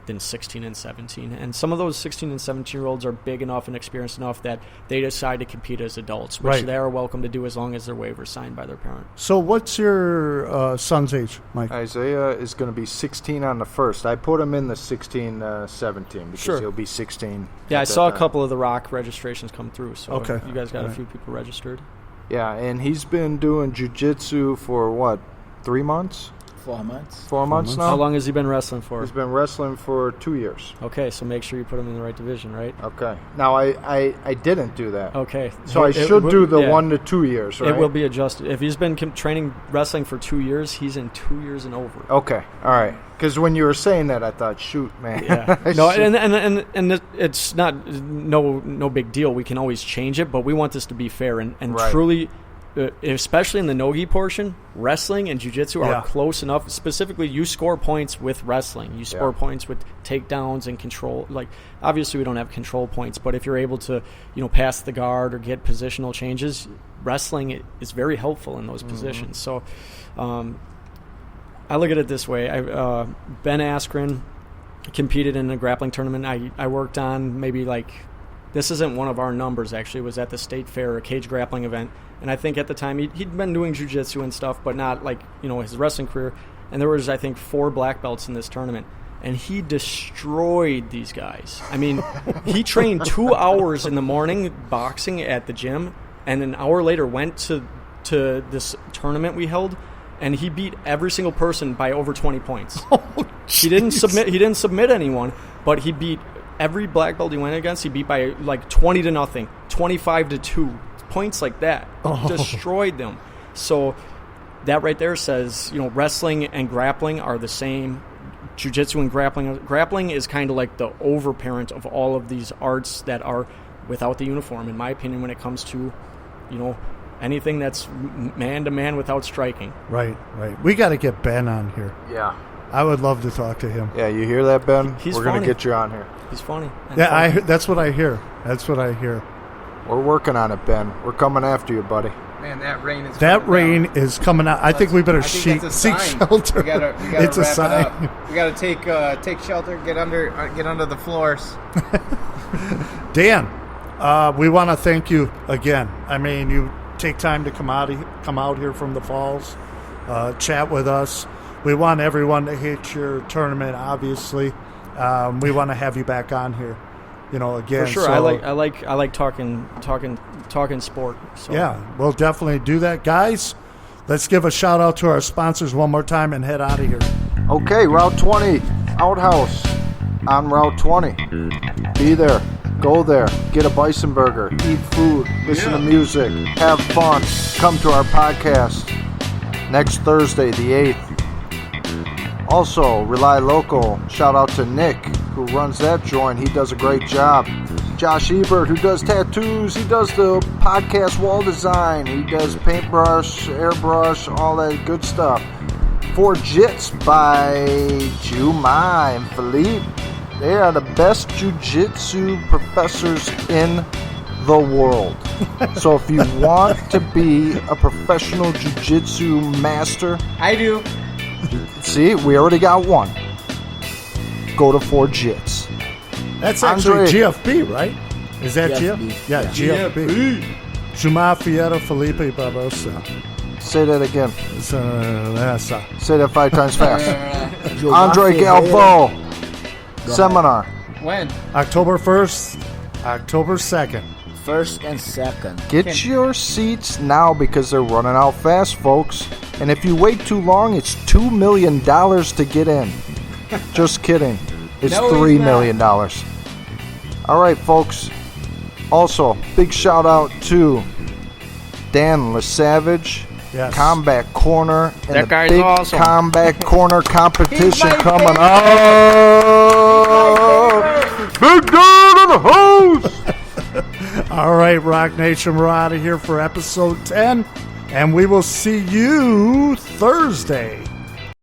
Then 16 and 17. And some of those 16 and 17-year-olds are big enough and experienced enough that they decide to compete as adults, which Right. they are welcome to do as long as their waiver is signed by their parent. So what's your son's age, Mike? Isaiah is going to be 16 on the 1st. I put him in the 16-17 because Sure. he'll be 16. Yeah, I at that saw a time. couple of the Rock registrations come through, so Okay. you guys got All a right. few people registered. Yeah, and he's been doing jiu-jitsu for, 3 months? 4 months. 4 months now? How long has he been wrestling for? He's been wrestling for 2 years. Okay, so make sure you put him in the right division, right? Okay. Now, I didn't do that. Okay. So I It should will- do the yeah. 1 to 2 years, right? It will be adjusted. If he's been training wrestling for 2 years, he's in 2 years and over. Okay. All right. Because when you were saying that, I thought, shoot, man. Yeah. No, and it's not no big deal. We can always change it, but we want this to be fair and Right. truly, especially in the no-gi portion, wrestling and jiu-jitsu Yeah. are close enough. Specifically, you score points with wrestling. You score Yeah. points with takedowns and control. Like, obviously, we don't have control points, but if you're able to, pass the guard or get positional changes, wrestling is very helpful in those positions. So, I look at it this way. Ben Askren competed in a grappling tournament I worked on maybe this isn't one of our numbers actually. It was at the state fair, a cage grappling event, and I think at the time he'd been doing jiu-jitsu and stuff, but not his wrestling career. And there was I think 4 black belts in this tournament, and he destroyed these guys. I mean, he trained 2 hours in the morning boxing at the gym, and an hour later went to this tournament we held, and he beat every single person by over 20 points. Oh, he didn't submit anyone, but he beat every black belt he went against. He beat by like 20-0, 25-2, points like that. Destroyed them. So that right there says, wrestling and grappling are the same. Jiu-jitsu and grappling is kind of like the overparent of all of these arts that are without the uniform, in my opinion, when it comes to, anything that's man-to-man without striking. Right. We got to get Ben on here. Yeah. I would love to talk to him. Yeah, you hear that, Ben? He's We're going funny. to get you on here. He's funny. That's what I hear. We're working on it, Ben. We're coming after you, buddy. Man, that rain is That coming rain down. is coming out. I think we better seek that's a sign. shelter. We gotta It's a wrap it sign. up. We gotta take shelter. Get under the floors. Dan, we want to thank you again. I mean, you take time to come out here from the falls, chat with us. We want everyone to hit your tournament. Obviously, we want to have you back on here. Again. For sure. So, I like talking sport. So. Yeah, we'll definitely do that, guys. Let's give a shout out to our sponsors one more time and head out of here. Okay, Route 20, Outhouse on Route 20. Be there. Go there. Get a bison burger. Eat food. Listen to music. Have fun. Come to our podcast next Thursday, the 8th. Also, Rely Local. Shout out to Nick, who runs that joint. He does a great job. Josh Ebert, who does tattoos. He does the podcast wall design. He does paintbrush, airbrush, all that good stuff. 4 Jits by Jumai and Philippe. They are the best jiu-jitsu professors in the world. So if you want to be a professional jiu-jitsu master, I do. see, we already got one. Go to 4 Jits. That's actually Andre. GFB, right? Is that GFB. GFB? Yeah, GFB. Juma Fiera Felipe Barbosa. Say that again. Essa. Say that 5 times fast. Andre Galvo. Seminar. When? October 1st, October 2nd. First and second. Get your seats now because they're running out fast, folks. And if you wait too long, it's $2 million to get in. Just kidding. It's No, $3 he's not. million. All right, folks. Also, big shout out to Dan LaSavage. Yes. Combat Corner and That the guy's big awesome. Combat Corner competition He's my coming favorite. up. Big dude in the house. All right, Rock Nation, we're out of here for episode 10, and we will see you Thursday.